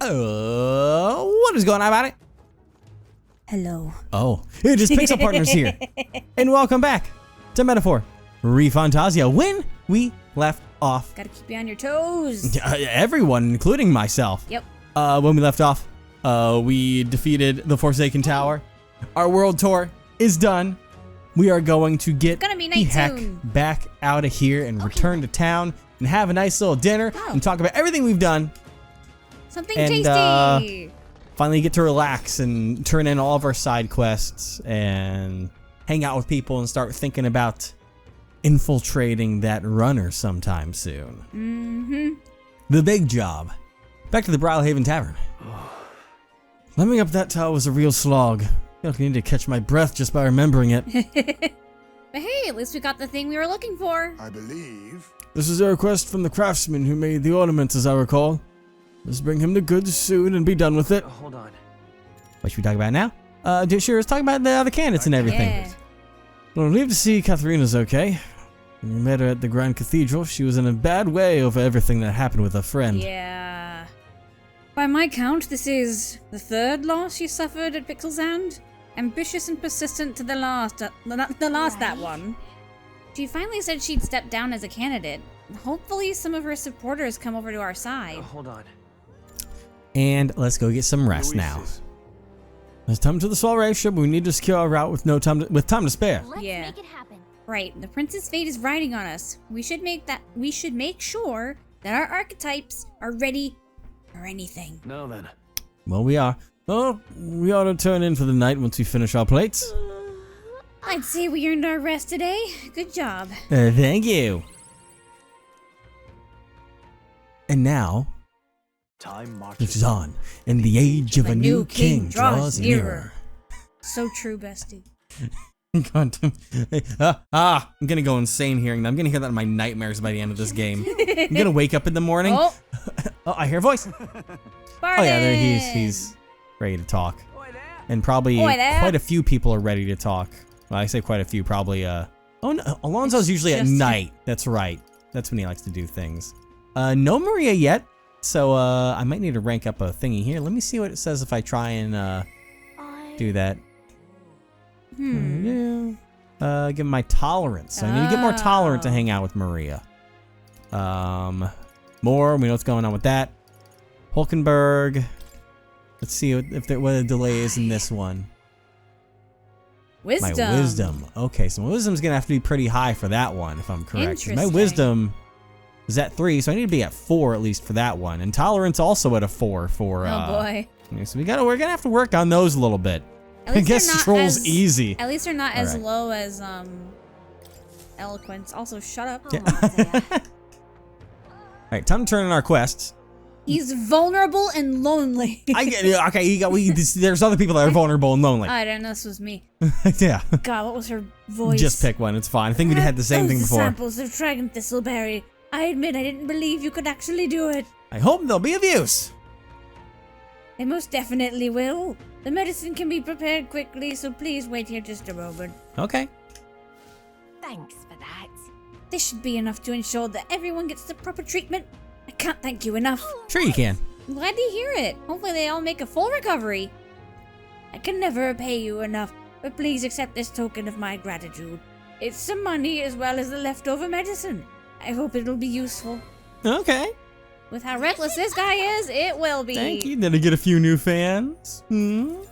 What is going on about it? Hello. Oh, it just Pixel Partners here. And welcome back to Metaphor ReFantazio. When we left off. Gotta keep you on your toes. Everyone, including myself. Yep. When we left off, we defeated the Forsaken Tower. Our world tour is done. We are going to get the heck back out of here and return to town and have a nice little dinner and talk about everything we've done. Something tasty. Finally get to relax and turn in all of our side quests and hang out with people and start thinking about infiltrating that runner sometime soon. Mm-hmm. The big job. Back to the Brylehaven Tavern. Climbing up that tower was a real slog. I feel like I need to catch my breath just by remembering it. But hey, at least we got the thing we were looking for. I believe. This is a request from the craftsman who made the ornaments, as I recall. Let's bring him to goods soon and be done with it. Hold on. What should we talk about now? Sure, let's talk about the candidates and everything. Yeah. Well, I'm relieved to see Katharina's okay. When we met her at the Grand Cathedral, she was in a bad way over everything that happened with her friend. Yeah. By my count, this is the third loss she suffered at Xanth. Ambitious and persistent to the last, that one. She finally said she'd step down as a candidate. Hopefully some of her supporters come over to our side. Hold on. And let's go get some rest now. It's time to the soiree ship. We need to secure our route with time to spare. Let's make it happen. Right, the prince's fate is riding on us. We should make sure that our archetypes are ready for anything. No then. Well, we are. Oh, we ought to turn in for the night once we finish our plates. I'd say we earned our rest today. Good job. Thank you. And now, Time marches it's on, and the age of a new king draws nearer. So true, bestie. I'm gonna go insane hearing that. I'm gonna hear that in my nightmares by the end of this game. I'm gonna wake up in the morning. Oh, I hear a voice. Bardon. Oh yeah, there he's ready to talk. And probably quite a few people are ready to talk. Well, I say quite a few, probably oh no, Alonzo's usually at night. That's right. That's when he likes to do things. No Maria yet. So I might need to rank up a thingy here. Let me see what it says if I try and do that. Give him my tolerance. So I need to get more tolerant to hang out with Maria. More. We know what's going on with that. Hulkenberg. Let's see what the delay is in this one. Wisdom. My wisdom. Okay, so my wisdom's gonna have to be pretty high for that one, if I'm correct. My wisdom is at 3, so I need to be at 4 at least for that one. And tolerance also at a 4 for. Oh boy. So we're gonna have to work on those a little bit. I guess troll's easy. At least they're not as low as eloquence. Also, shut up. Yeah. Alright, time to turn in our quests. He's vulnerable and lonely. I get it. Okay, there's other people that are vulnerable and lonely. I don't know, this was me. Yeah. God, what was her voice? Just pick one, it's fine. I think we had the same thing before. Samples of dragon thistleberry. I admit I didn't believe you could actually do it. I hope they'll be of use. They most definitely will. The medicine can be prepared quickly, so please wait here just a moment. Okay. Thanks for that. This should be enough to ensure that everyone gets the proper treatment. I can't thank you enough. Sure you can. I'm glad to hear it. Hopefully they all make a full recovery. I can never repay you enough, but please accept this token of my gratitude. It's some money as well as the leftover medicine. I hope it'll be useful. Okay. With how reckless this guy is, it will be. Thank you. Did I get a few new fans? Well,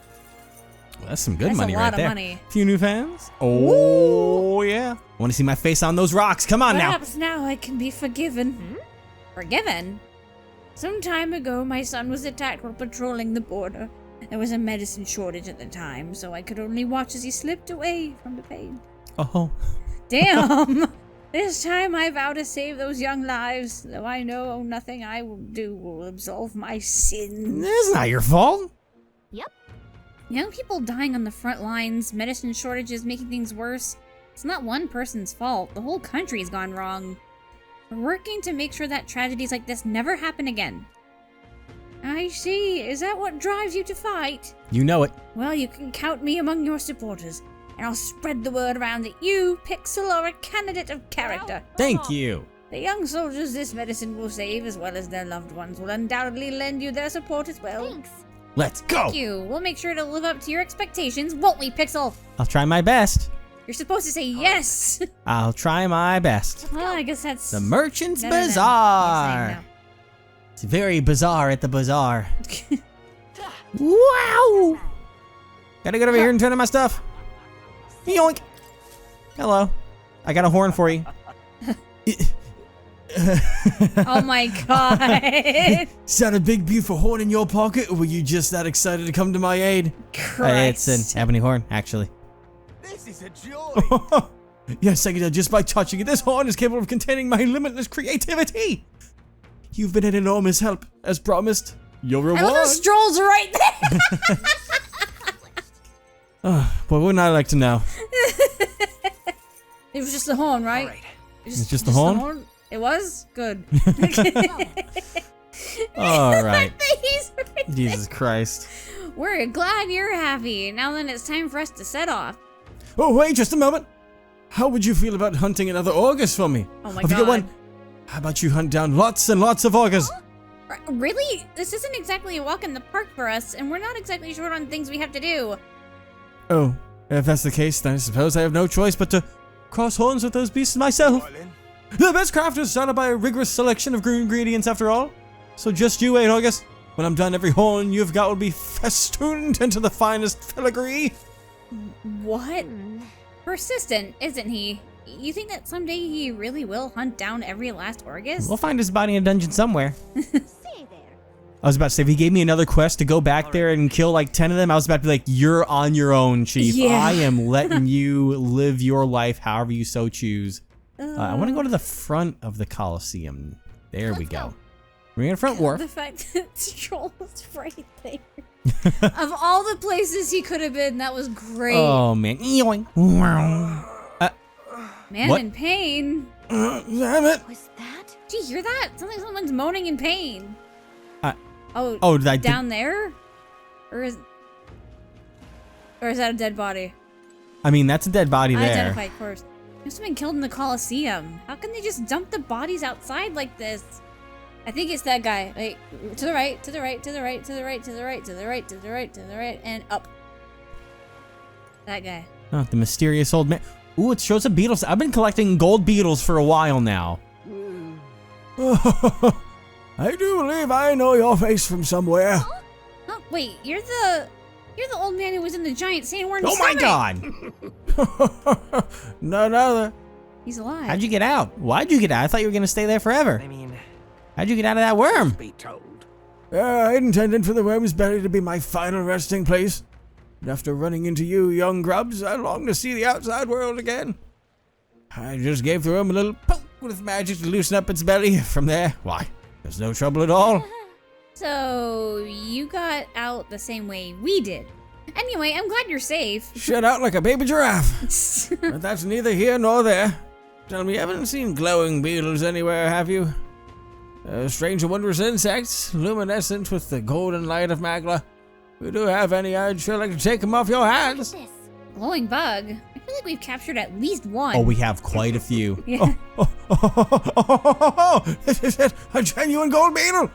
that's some good money right there. That's a lot of money. A few new fans? Oh, yeah. I want to see my face on those rocks. Come on now. Perhaps now I can be forgiven. Forgiven? Some time ago, my son was attacked while patrolling the border. There was a medicine shortage at the time, so I could only watch as he slipped away from the pain. Oh. Damn! This time I vow to save those young lives, though I know nothing I will do will absolve my sins. It's not your fault. Yep. Young people dying on the front lines, medicine shortages making things worse. It's not one person's fault. The whole country's gone wrong. We're working to make sure that tragedies like this never happen again. I see. Is that what drives you to fight? You know it. Well, you can count me among your supporters, and I'll spread the word around that you, Pixel, are a candidate of character. Thank you. The young soldiers this medicine will save, as well as their loved ones, will undoubtedly lend you their support as well. Thanks. Let's go. Thank you. We'll make sure to live up to your expectations, won't we, Pixel? I'll try my best. You're supposed to say yes. I'll try my best. Well, I guess that's The Merchant's better than Bazaar. yes, It's very bizarre at the bazaar. Wow! Gotta get over here and turn on my stuff. Yoink! Hello. I got a horn for you. Oh my god. Is that a big beautiful horn in your pocket, or were you just that excited to come to my aid? Christ. It's an ebony horn, actually. This is a joy. Yes, I can tell just by touching it. This horn is capable of containing my limitless creativity. You've been an enormous help, as promised. Your reward. I love those strolls right there. What would I like to know? It was just the horn, right? All right. It's just the horn? It was? Good. All right. He's right Jesus Christ. there. We're glad you're happy. Now then, it's time for us to set off. Oh, wait just a moment. How would you feel about hunting another August for me? Oh my If you get god. one, how about you hunt down lots and lots of August? Really? This isn't exactly a walk in the park for us, and we're not exactly short on things we have to do. Oh, if that's the case, then I suppose I have no choice but to cross horns with those beasts myself. Darling. The best craft is started by a rigorous selection of ingredients after all. So just you wait, August. When I'm done, every horn you've got will be festooned into the finest filigree. What? Persistent, isn't he? You think that someday he really will hunt down every last Orgus? We'll find his body in a dungeon somewhere. Say there. I was about to say, if he gave me another quest to go back there and kill like 10 of them, I was about to be like, you're on your own, Chief. Yeah. I am letting you live your life however you so choose. I want to go to the front of the Coliseum. There we go. We're in the front wharf. The fact that Stroll was right there. Of all the places he could have been, that was great. Oh, man. Yoink. Man what? in pain. Damn it. Was that? Did you hear that? Sounds like someone's moaning in pain. Oh, did I down there? Or is that a dead body? I mean, that's a dead body there. Unidentified corpse. Must have been killed in the Coliseum. How can they just dump the bodies outside like this? I think it's that guy. Wait, to the right, to the right, to the right, to the right, to the right, to the right, to the right, to the right, and up. That guy. Oh, the mysterious old man. Ooh, it shows up beetles. I've been collecting gold beetles for a while now. I do believe I know your face from somewhere. Oh, wait, you're the old man who was in the giant sandworm Oh my stomach. god! None other. He's alive. How'd you get out? Why'd you get out? I thought you were gonna stay there forever. I mean, How'd you get out of that worm? be told. I intended for the worm's belly to be my final resting place. And after running into you, young grubs, I long to see the outside world again. I just gave the worm a little poke with magic to loosen up its belly. From there, why, there's no trouble at all. So, you got out the same way we did. Anyway, I'm glad you're safe. Shut out like a baby giraffe. But that's neither here nor there. Tell me, you haven't seen glowing beetles anywhere, have you? Strange and wondrous insects, luminescent with the golden light of Magla. If you do have any, I'd sure like to take them off your hands. This. Glowing bug? I feel like we've captured at least one. Oh, we have quite a few. Yeah. This is it, a genuine gold beetle.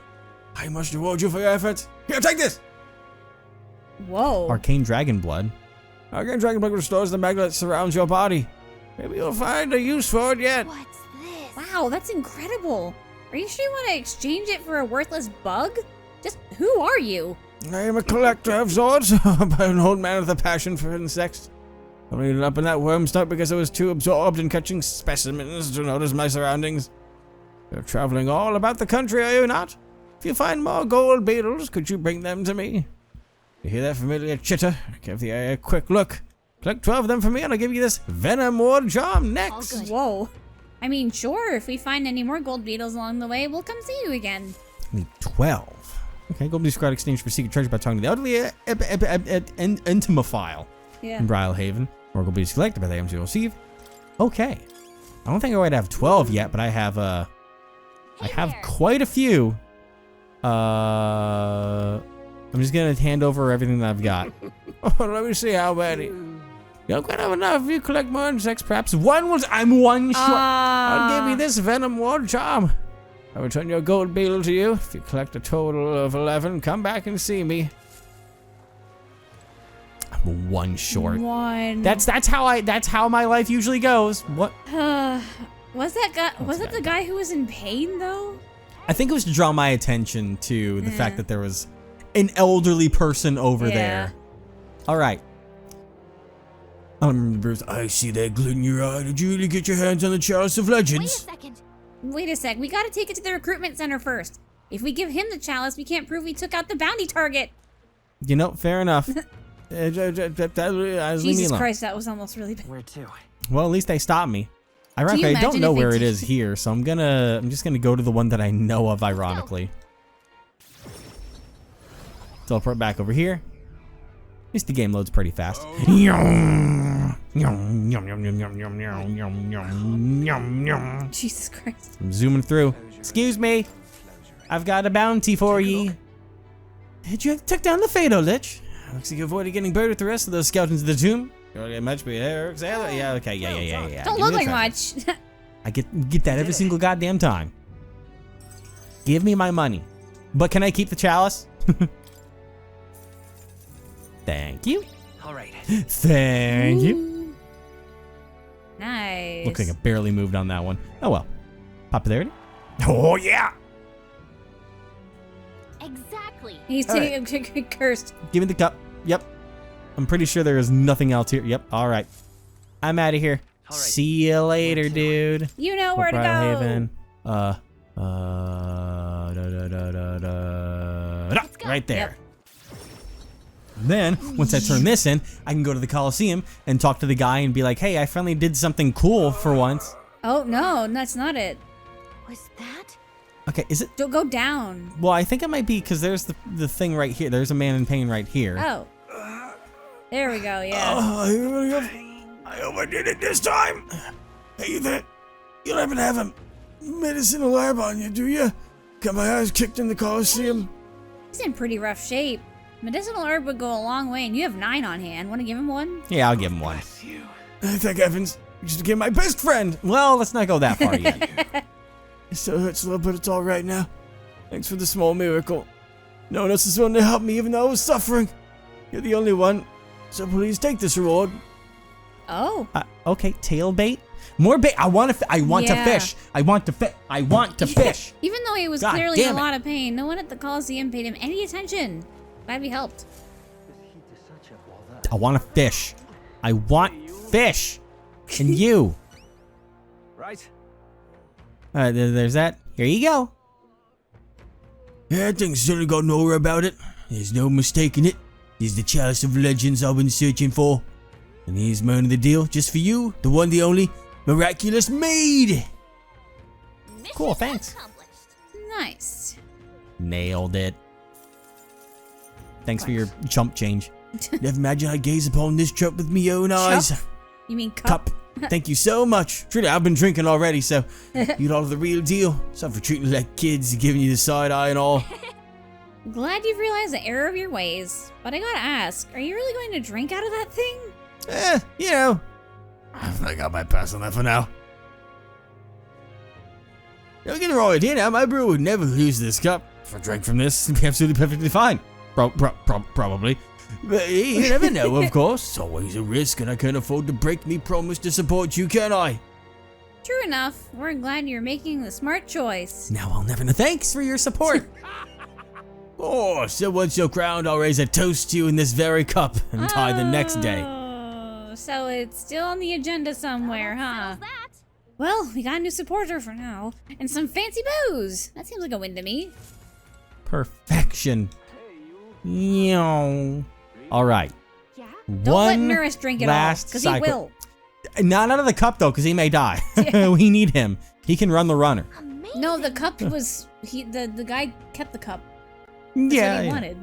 I must reward you for your efforts. Here, take this. Whoa. Arcane dragon blood. Arcane dragon blood restores the magma that surrounds your body. Maybe you'll find a use for it yet. What's this? Wow, that's incredible. Are you sure you want to exchange it for a worthless bug? Just who are you? I am a collector of sorts, but an old man with a passion for insects. I ended up in that worm stomach because I was too absorbed in catching specimens to notice my surroundings. You're traveling all about the country, are you not? If you find more gold beetles, could you bring them to me? You hear that familiar chitter? Give the area a quick look. Collect 12 of them for me and I'll give you this venom ward charm next. All good. Whoa. I mean, sure, if we find any more gold beetles along the way, we'll come see you again. I need 12. Okay, gold beetle squad exchange for secret treasure by talking to the elderly entomophile Yeah. in Brylehaven. Or gold beetles collected by the items you receive. Okay. I don't think I would have 12 yet, but I have I have there. quite a few. I'm just gonna hand over everything that I've got. Oh, let me see how many. You don't quite have enough. If you collect more insects, perhaps one will. I'm one short. I'll give you this venom ward charm. I'll return your gold beetle to you. If you collect a total of 11, come back and see me. I'm one short. One. That's how my life usually goes. What? Was that the guy who was in pain though? I think it was to draw my attention to the fact that there was an elderly person over there. All right. Bruce, I see that glint in your eye. Did you really get your hands on the Chalice of Legends? Wait a sec. We gotta take it to the recruitment center first. If we give him the chalice, we can't prove we took out the bounty target. You know, fair enough. Jesus Christ, that was almost really bad. Where to? Well, at least they stopped me. Ironically, I don't know where it is here, so I'm just gonna go to the one that I know of, ironically. Teleport back over here. At least the game loads pretty fast. Jesus Christ. I'm zooming through. Excuse me. I've got a bounty for ye. Did you took down the Fatal Lich? Looks like you avoided getting buried with the rest of those skeletons of the tomb. You don't get much, but yeah, okay, yeah. Don't look like much. I get that every single goddamn time. Give me my money. But can I keep the chalice? Thank you. All right. Thank you. Nice. Looks like I barely moved on that one. Oh well. Popularity? Oh yeah. Exactly. He's taking cursed. Give me the cup. Yep. I'm pretty sure there is nothing else here. Yep. All right. I'm out of here. Right. See you later, dude. You know where to go. Haven. Right there. Yep. Then, once I turn this in, I can go to the Coliseum and talk to the guy and be like, hey, I finally did something cool for once. Oh, no, that's not it. Was that? Okay, is it? Don't go down. Well, I think it might be because there's the thing right here. There's a man in pain right here. Oh. There we go, yeah. I hope I did it this time. Hey, you don't happen to have a medicinal herb on you, do you? Got my eyes kicked in the Coliseum. He's in pretty rough shape. Medicinal herb would go a long way, and you have 9 on hand. Want to give him one? Yeah, I'll give him one. Thank heavens. You just became my best friend. Well, let's not go that far yet. It still hurts a little, but it's all right now. Thanks for the small miracle. No one else is willing to help me, even though I was suffering. You're the only one, so please take this reward. Oh. Okay, tail bait. More bait. I want to fish. I want to fish. Even though he was clearly in a lot of pain, no one at the Coliseum paid him any attention. Glad we helped. I want to fish. I want fish. And you. Right. There's that. Here you go. Yeah, I think certainly got no aura about it. There's no mistaking it. Here's the Chalice of Legends I've been searching for. And here's my end of the deal, just for you, the one, the only, miraculous maid. Cool, thanks. Nice. Nailed it. Thanks for your chump change. Never imagined I'd gaze upon this cup with me own eyes. Chup? You mean cup? Thank you so much. Truly, I've been drinking already, so you'd all the real deal. Sorry for treating you like kids, giving you the side eye and all. Glad you've realized the error of your ways. But I gotta ask, are you really going to drink out of that thing? You know. I think I might pass on that for now. Don't get the wrong idea now. My brewer would never lose this cup. If I drank from this, it'd be absolutely perfectly fine. Probably. But you never know, of course. It's always a risk, and I can't afford to break me promise to support you, can I? True enough. We're glad you're making the smart choice. Now I'll never know. Thanks for your support. Oh, so once you're crowned, I'll raise a toast to you in this very cup and die the next day. Oh, so it's still on the agenda somewhere, huh? Well, we got a new supporter for now, and some fancy booze. That seems like a win to me. Perfection. All right. Yeah? Don't let Nurse drink it all, because he will. Not out of the cup, though, because he may die. We need him. He can run the runner. Amazing. No, the cup was... The guy kept the cup. That's what he wanted.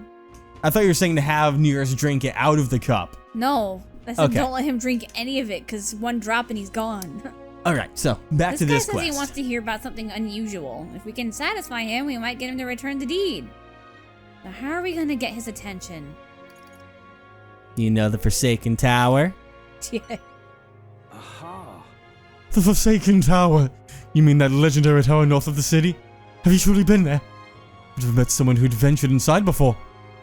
I thought you were saying to have Nurse drink it out of the cup. No. I said don't let him drink any of it, because one drop and he's gone. All right, so back to this guy quest. Says he wants to hear about something unusual. If we can satisfy him, we might get him to return the deed. Now, how are we going to get his attention? You know the Forsaken Tower? Yeah. Aha. The Forsaken Tower. You mean that legendary tower north of the city? Have you truly been there? I've never met someone who'd ventured inside before.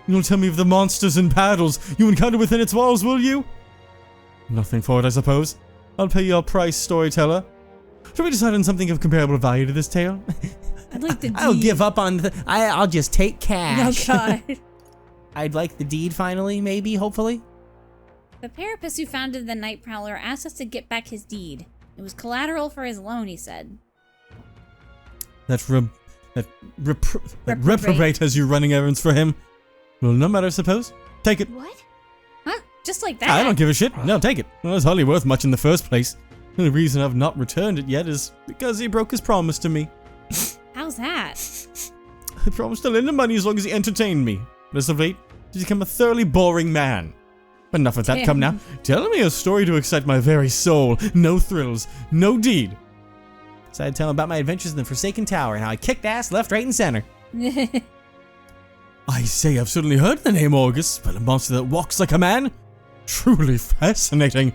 You'll tell me of the monsters and battles you encountered within its walls, will you? Nothing for it, I suppose. I'll pay your price, storyteller. Shall we decide on something of comparable value to this tale? I'd like the deed. I'll give up on the... I'll just take cash. Oh, God. I'd like the deed finally, maybe, hopefully. The Parapus who founded the Night Prowler asked us to get back his deed. It was collateral for his loan, he said. That reprobate has you running errands for him. Well, no matter, I suppose. Take it. What? Huh? Just like that? I don't give a shit. No, take it. Well, it's hardly worth much in the first place. The only reason I've not returned it yet is because he broke his promise to me. How's that? I promised to lend him money as long as he entertained me. But as of late, he's become a thoroughly boring man. But enough of that. Damn. Come now. Tell me a story to excite my very soul. No thrills. No deed. So I'd tell him about my adventures in the Forsaken Tower and how I kicked ass left, right, and center. I say, I've certainly heard the name August, but a monster that walks like a man? Truly fascinating.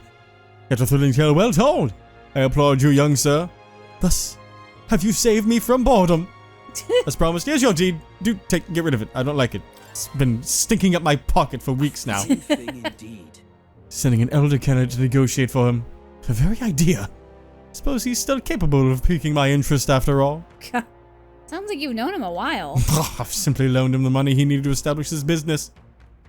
Yet a thrilling tale well told. I applaud you, young sir. Thus, have you saved me from boredom? As promised, here's your deed. Get rid of it. I don't like it. It's been stinking up my pocket for weeks now. Thing indeed. Sending an elder candidate to negotiate for him. The very idea. Suppose he's still capable of piquing my interest after all. Sounds like you've known him a while. I've simply loaned him the money he needed to establish his business.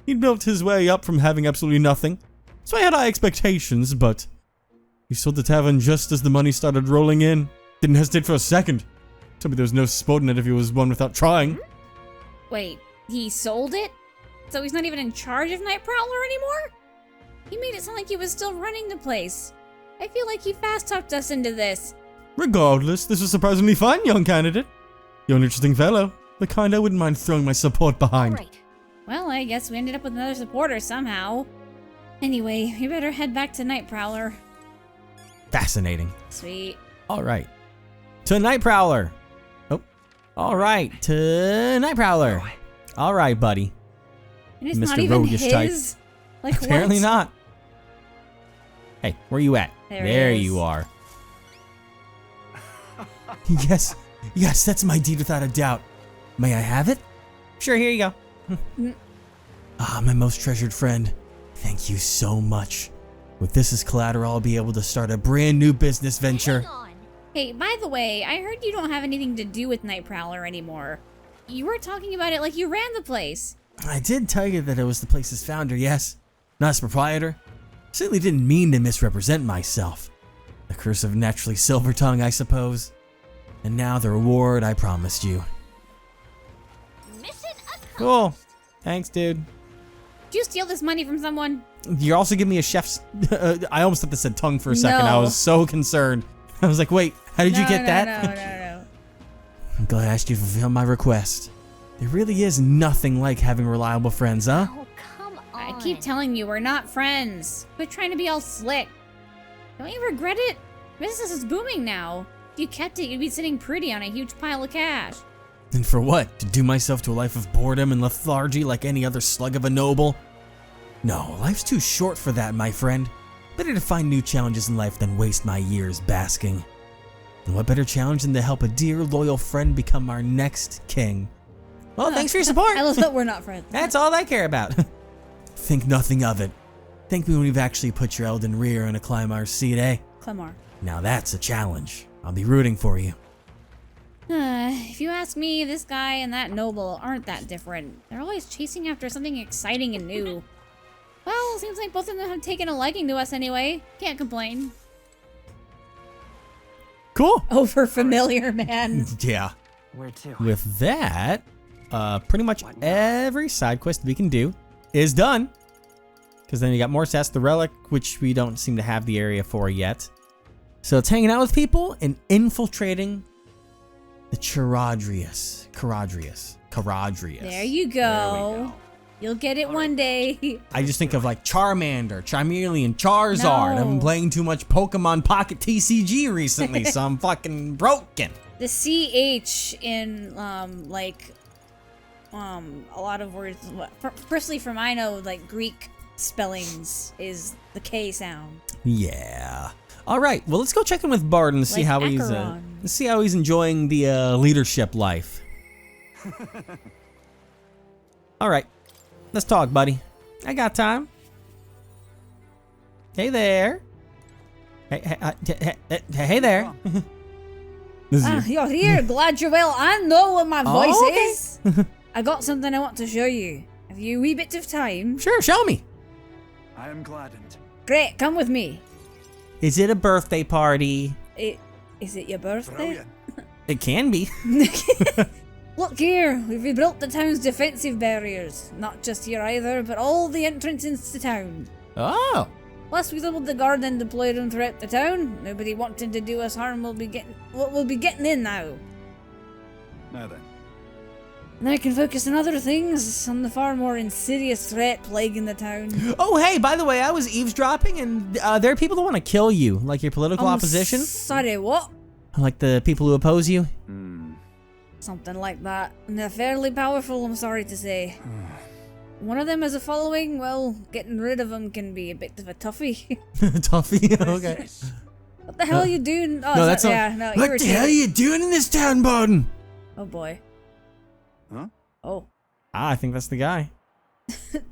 He'd built his way up from having absolutely nothing, so I had high expectations, but he sold the tavern just as the money started rolling in. Didn't hesitate for a second. Told me there was no sport in it if he was one without trying. Wait, he sold it? So he's not even in charge of Night Prowler anymore? He made it sound like he was still running the place. I feel like he fast-talked us into this. Regardless, this was surprisingly fine, young candidate. You're an interesting fellow, the kind I wouldn't mind throwing my support behind. Right. Well, I guess we ended up with another supporter somehow. Anyway, we better head back to Night Prowler. Fascinating. Sweet. All right. To Night Prowler. Oh. All right. To Night Prowler. All right, buddy. And it's Mr. not even Roguish type. his? Like, Apparently what? not. Hey, where you at? There he is. you are. Yes, that's my deed without a doubt. May I have it? Sure, here you go. My most treasured friend. Thank you so much. With this as collateral, I'll be able to start a brand new business venture. Hang on. Hey, by the way, I heard you don't have anything to do with Night Prowler anymore. You were talking about it like you ran the place. I did tell you that I was the place's founder, yes. Not its proprietor. Certainly didn't mean to misrepresent myself. The curse of naturally silver tongue, I suppose. And now the reward I promised you. Mission accomplished. Cool. Thanks, dude. Did you steal this money from someone? You're also giving me a chef's... I almost thought this said tongue for a second. I No. was so concerned. I was like, wait, how did you get that? No. I'm glad I asked you to fulfill my request. There really is nothing like having reliable friends, huh? Oh, come on. I keep telling you, we're not friends. Quit trying to be all slick. Don't you regret it? Business is booming now. If you kept it, you'd be sitting pretty on a huge pile of cash. And for what? To doom myself to a life of boredom and lethargy like any other slug of a noble? No, life's too short for that, my friend. Better to find new challenges in life than waste my years basking. And what better challenge than to help a dear, loyal friend become our next king? Well, thanks for your support. I love that we're not friends. That's all I care about. Think nothing of it. Thank me when we've actually put your Elden rear in a Clymar's seat, eh? Clemar. Now that's a challenge. I'll be rooting for you. If you ask me, this guy and that noble aren't that different. They're always chasing after something exciting and new. Well, seems like both of them have taken a liking to us anyway. Can't complain. Cool. Over familiar, man. Yeah. Where to? With that, pretty much every side quest we can do is done. Because then you got more Sass the Relic, which we don't seem to have the area for yet. So it's hanging out with people and infiltrating the Caradrius. There you go. You'll get it one day. I just think of like Charmander, Charmeleon, Charizard. I've been No. playing playing too much Pokemon Pocket TCG recently, so I'm fucking broken. The CH in, a lot of words, personally from I know, like Greek spellings is the K sound. Yeah. All right. Well, let's go check in with Bardon to see Like how Acheron. he's enjoying the leadership life. All right. Let's talk, buddy. I got time. Hey there. Hey there. This is you. You're here. Glad you're well. I know what my voice okay. is. I got something I want to show you. Have you a wee bit of time? Sure, show me. I am gladdened. Great, come with me. Is it a birthday party? Is it your birthday? Brilliant. It can be. Look here, we've rebuilt the town's defensive barriers. Not just here either, but all the entrances to town. Oh. Plus, we doubled the guard and deployed them throughout the town. Nobody wanting to do us harm will be getting in now. Now then. Now I can focus on other things, on the far more insidious threat plaguing the town. Oh, hey, by the way, I was eavesdropping, and there are people that want to kill you, like your political opposition. Sorry, what? Like the people who oppose you. Something like that. And they're fairly powerful, I'm sorry to say. One of them has a following. Well, getting rid of them can be a bit of a toughie. Toughy, okay. What the hell are you doing? Oh, No, that's not. yeah, no, What the hell are you doing in this town, Bardon? Oh boy. Huh? Oh. I think that's the guy.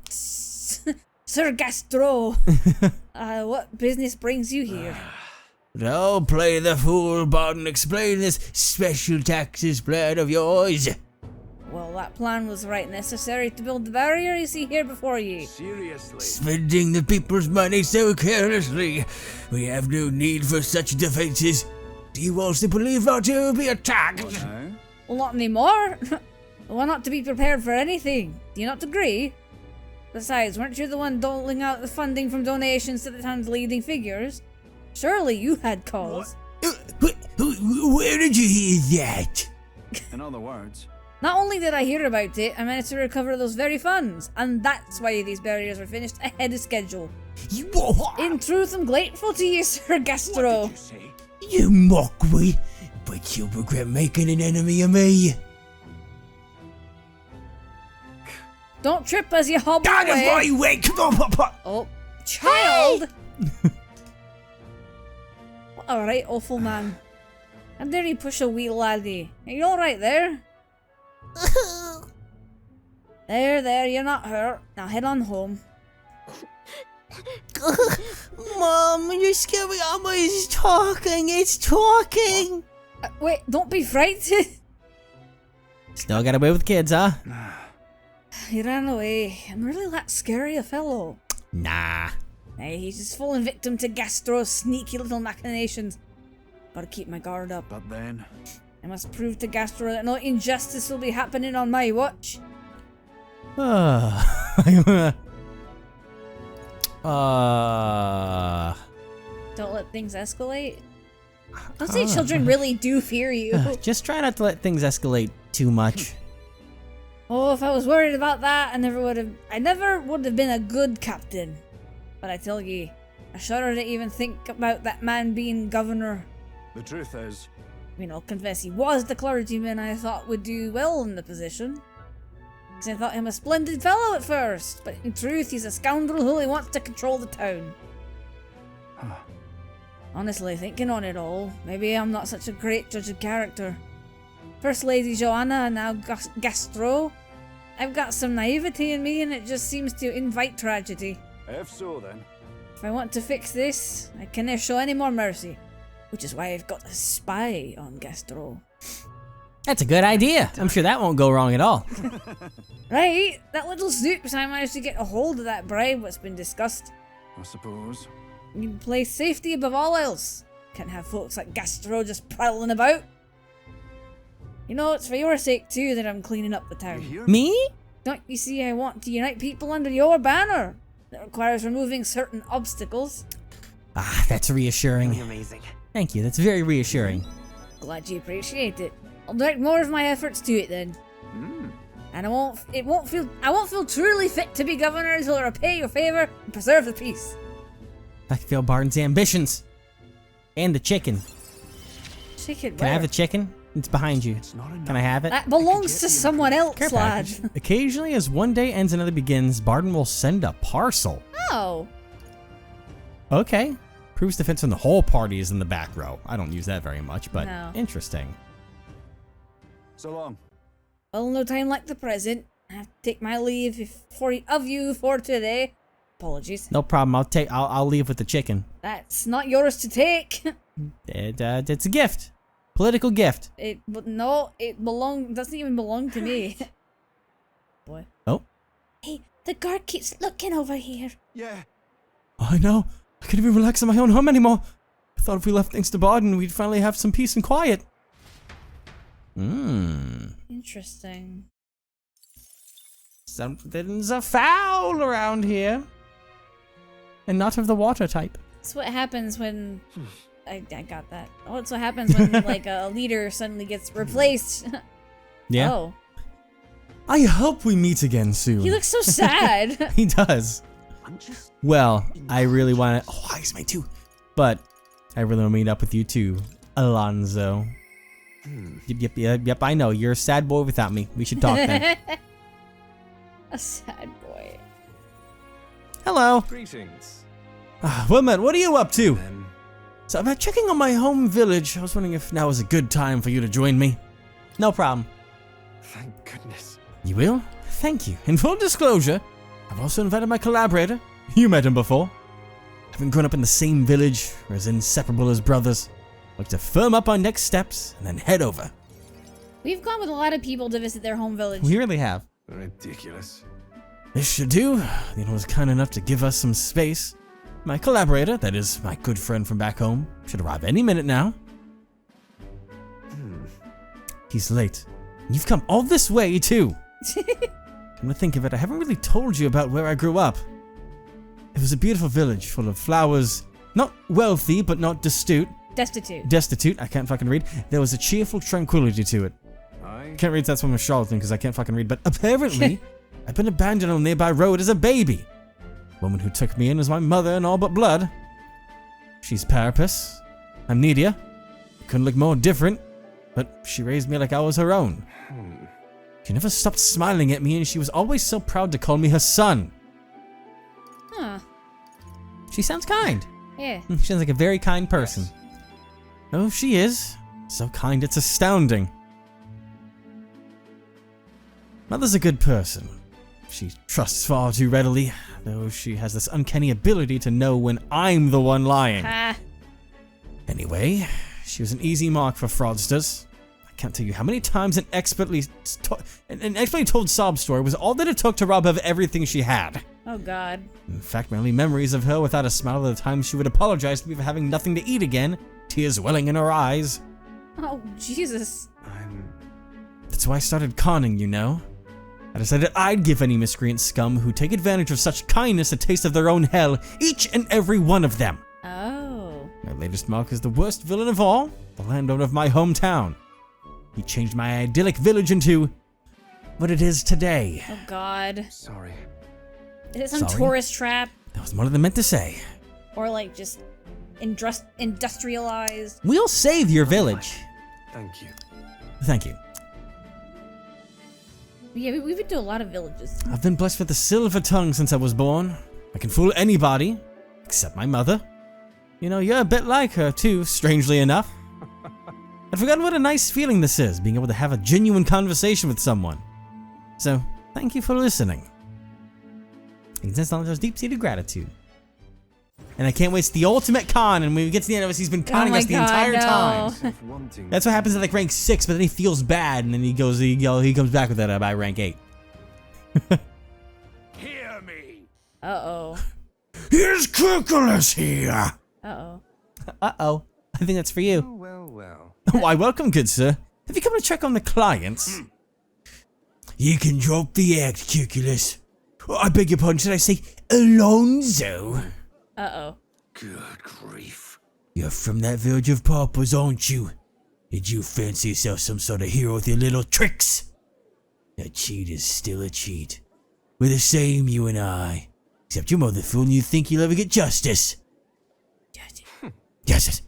Sir Gastro. What business brings you here? Don't play the fool, Bardon. Explain this special taxes plan of yours. Well, that plan was right necessary to build the barrier you see here before you. Seriously. Spending the people's money so carelessly. We have no need for such defenses. Do you all simply want to be attacked? No? Well, not anymore. Why not to be prepared for anything? Do you not agree? Besides, weren't you the one doling out the funding from donations to the town's leading figures? Surely you had cause. Where did you hear that? In other words, Not only did I hear about it, I managed to recover those very funds, and that's why these barriers were finished ahead of schedule. In truth, I'm grateful to you, Sir Gastro. what did you say? You mock me, but you'll regret making an enemy of me. Don't trip as you hobble Out of away. my way! Come on, Papa! Oh, child! What a right awful man. How dare you push a wee laddie? Are you alright there? There, you're not hurt. Now head on home. Mom, you're scary. It's talking. It's talking. Wait, don't be frightened. Still got away with kids, huh? He ran away. I'm really that scary a fellow. Nah. Hey, he's just fallen victim to Gastro's sneaky little machinations. Gotta keep my guard up. But then, I must prove to Gastro that no injustice will be happening on my watch. Don't let things escalate. Don't say children really do fear you. Just try not to let things escalate too much. Oh, if I was worried about that, I never would have been a good captain. But I tell ye, I shudder to even think about that man being governor. the truth is, I mean, I'll confess he was the clergyman I thought would do well in the position. Because I thought him a splendid fellow at first, but in truth he's a scoundrel who only wants to control the town. Honestly, thinking on it all, maybe I'm not such a great judge of character. First Lady Joanna and now Gastro. I've got some naivety in me and it just seems to invite tragedy. if so then, If I want to fix this, I can't show any more mercy. Which is why I've got a spy on Gastro. That's a good idea. I'm sure that won't go wrong at all. Right, that little snoops I managed to get a hold of that bribe what's been discussed. I suppose. You place safety above all else. Can't have folks like Gastro just prowling about. You know, it's for your sake too that I'm cleaning up the You town. hear Me? Don't you see I want to unite people under your banner? That requires removing certain obstacles. Ah, that's reassuring. amazing. Thank you. That's very reassuring. Glad you appreciate it. I'll direct more of my efforts to it then. And I won't feel truly fit to be governor until I repay your favor and preserve the peace. I can feel Bardon's ambitions. And the chicken. Chicken, Can I have the chicken? It's behind you. It's not enough. Can I have it? That belongs to someone else, Care lad. package. Occasionally, as one day ends, another begins, Bardon will send a parcel. Oh. Okay. Proves defense when the whole party is in the back row. I don't use that very much, but No. interesting. So long. Well, no time like the present. I have to take my leave of you for today. Apologies. No problem. I'll leave with the chicken. That's not yours to take. It's a gift. Political gift. Doesn't even belong to me. Boy. Oh. Hey, the guard keeps looking over here. Yeah. I know. I can't even relax in my own home anymore. I thought if we left things to Bardon, we'd finally have some peace and quiet. Interesting. Something's afoul around here. And not of the water type. That's what happens when... I got that. Oh, that's what happens when, like, a leader suddenly gets replaced. Yeah. Oh. I hope we meet again soon. He looks so sad. He does. Well, I really want to... Oh, he's mine too. But I really want to meet up with you too, Alonzo. Yep, I know. You're a sad boy without me. We should talk then. A sad boy. Hello. Greetings. Well, man, what are you up to? Then So I'm checking on my home village. I was wondering if now is a good time for you to join me. No problem. thank goodness. You will? Thank you. In full disclosure, I've also invited my collaborator. You met him before. Having grown up in the same village, we're as inseparable as brothers. Look to firm up our next steps and then head over. We've gone with a lot of people to visit their home village. We really have. Ridiculous. This should do. You know, was kind enough to give us some space. My collaborator, that is my good friend from back home, should arrive any minute now. He's late. You've come all this way, too. Come to think of it, I haven't really told you about where I grew up. It was a beautiful village full of flowers. Not wealthy, but not destitute. Destitute, I can't fucking read. There was a cheerful tranquility to it. Can't read, that's from a charlatan because I can't fucking read, but apparently, I've been abandoned on a nearby road as a baby. The woman who took me in was my mother in all but blood. She's Parapus. I'm Nidia. Couldn't look more different, but she raised me like I was her own. She never stopped smiling at me, and she was always so proud to call me her son. Huh. She sounds kind. Yeah. She sounds like a very kind person. Oh, she is. So kind, it's astounding. Mother's a good person. She trusts far too readily, though she has this uncanny ability to know when I'm the one lying. Anyway, she was an easy mark for fraudsters. I can't tell you how many times an expertly told sob story was all that it took to rob her of everything she had. Oh, God. In fact, my only memories of her without a smile are the times she would apologize to me for having nothing to eat again, tears welling in her eyes. Oh, Jesus. That's why I started conning, you know. I decided I'd give any miscreant scum who take advantage of such kindness a taste of their own hell, each and every one of them. Oh. My latest mark is the worst villain of all, the landowner of my hometown. He changed my idyllic village into what it is today. Oh, God. Sorry. Is it some tourist trap? That was more than I meant to say. Or, like, just industrialized? We'll save your village. Thank you. Thank you. Yeah, we've been to a lot of villages. I've been blessed with a silver tongue since I was born. I can fool anybody, except my mother. You know, you're a bit like her too, strangely enough. I'd forgotten what a nice feeling this is, being able to have a genuine conversation with someone. So, thank you for listening. I can sense Alonzo's deep-seated gratitude. And I can't waste the ultimate con, and when we get to the end of this, he's been conning us the entire time. That's what happens at like rank 6, but then he feels bad, and then he comes back with that by rank 8. Hear me. Uh-oh. Here's Kirkulus here! Uh-oh. Uh-oh. I think that's for you. Oh, well. Why, welcome, good sir. Have you come to check on the clients? You can drop the act, Kirkulus. I beg your pardon, should I say Alonzo? Uh-oh. Good grief. You're from that village of paupers, aren't you? Did you fancy yourself some sort of hero with your little tricks? A cheat is still a cheat. We're the same, you and I. Except your mother fooling you think you'll ever get justice. Justice.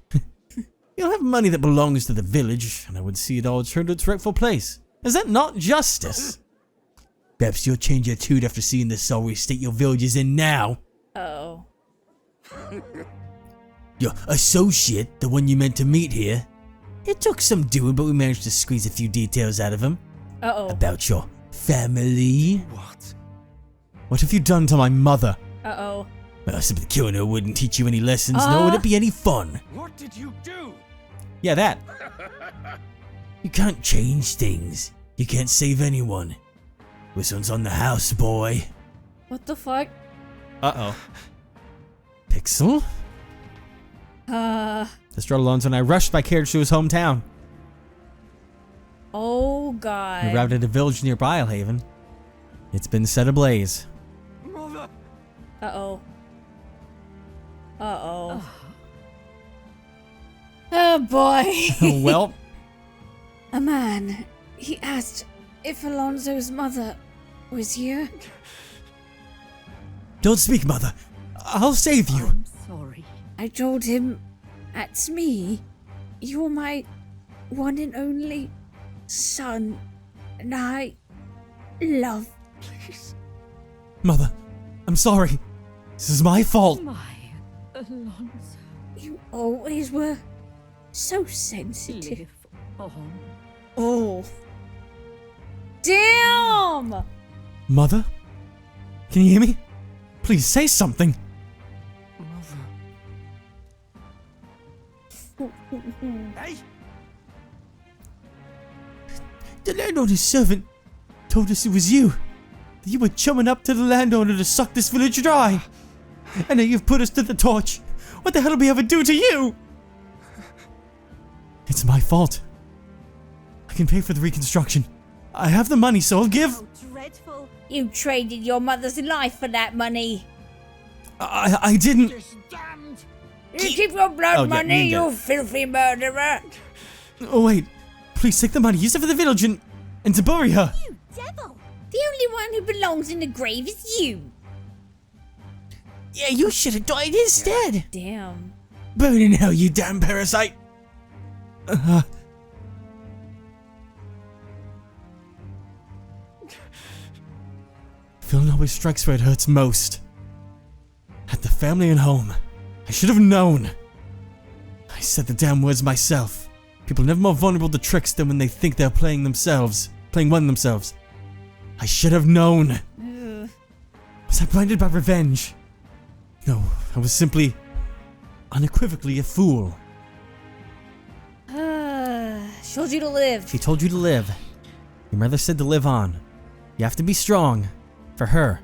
You'll have money that belongs to the village, and I would see it all returned to its rightful place. Is that not justice? Perhaps you'll change your tune after seeing the sorry state your village is in now. Uh-oh. Your associate, the one you meant to meet here. It took some doing, but we managed to squeeze a few details out of him. Uh-oh. About your family. What? What have you done to my mother? Uh-oh. Well, simply killing her wouldn't teach you any lessons, nor would it be any fun. What did you do? Yeah, that. You can't change things. You can't save anyone. This one's on the house, boy. What the fuck? Uh-oh. Pixel? Destroyed Alonzo and I rushed my carriage to his hometown. Oh, We God. arrived at a village near Haven. It's been set ablaze. Mother! Uh-oh. Uh-oh. Oh, boy. Well, A man. He asked if Alonzo's mother was here. Don't speak, Mother. I'll save you. I'm sorry. I told him, that's me. You're my one and only son. And I love. Please. Mother, I'm sorry. This is my fault. My Alonzo. You always were so sensitive. Live on. Oh. Damn! Mother? Can you hear me? Please say something. Hey! The landowner's servant told us it was you. That you were chumming up to the landowner to suck this village dry. And now you've put us to the torch. What the hell did we ever do to you? It's my fault. I can pay for the reconstruction. I have the money, so I'll give. How dreadful. You traded your mother's life for that money. I didn't. This damned! You keep your blood Oh, yeah, money, you you filthy murderer. Oh wait, please take the money. Use it for the village and to bury her. You devil. The only one who belongs in the grave is you. Yeah, you should have died instead. Damn. Burn in hell, you damn parasite. Feeling always strikes where it hurts most. At the family and home. I should have known. I said the damn words myself. People are never more vulnerable to tricks than when they think they're playing one themselves. I should have known. Ugh. Was I blinded by revenge? No, I was simply unequivocally a fool. Showed you to live. she told you to live. Your mother said to live on. You have to be strong. For her.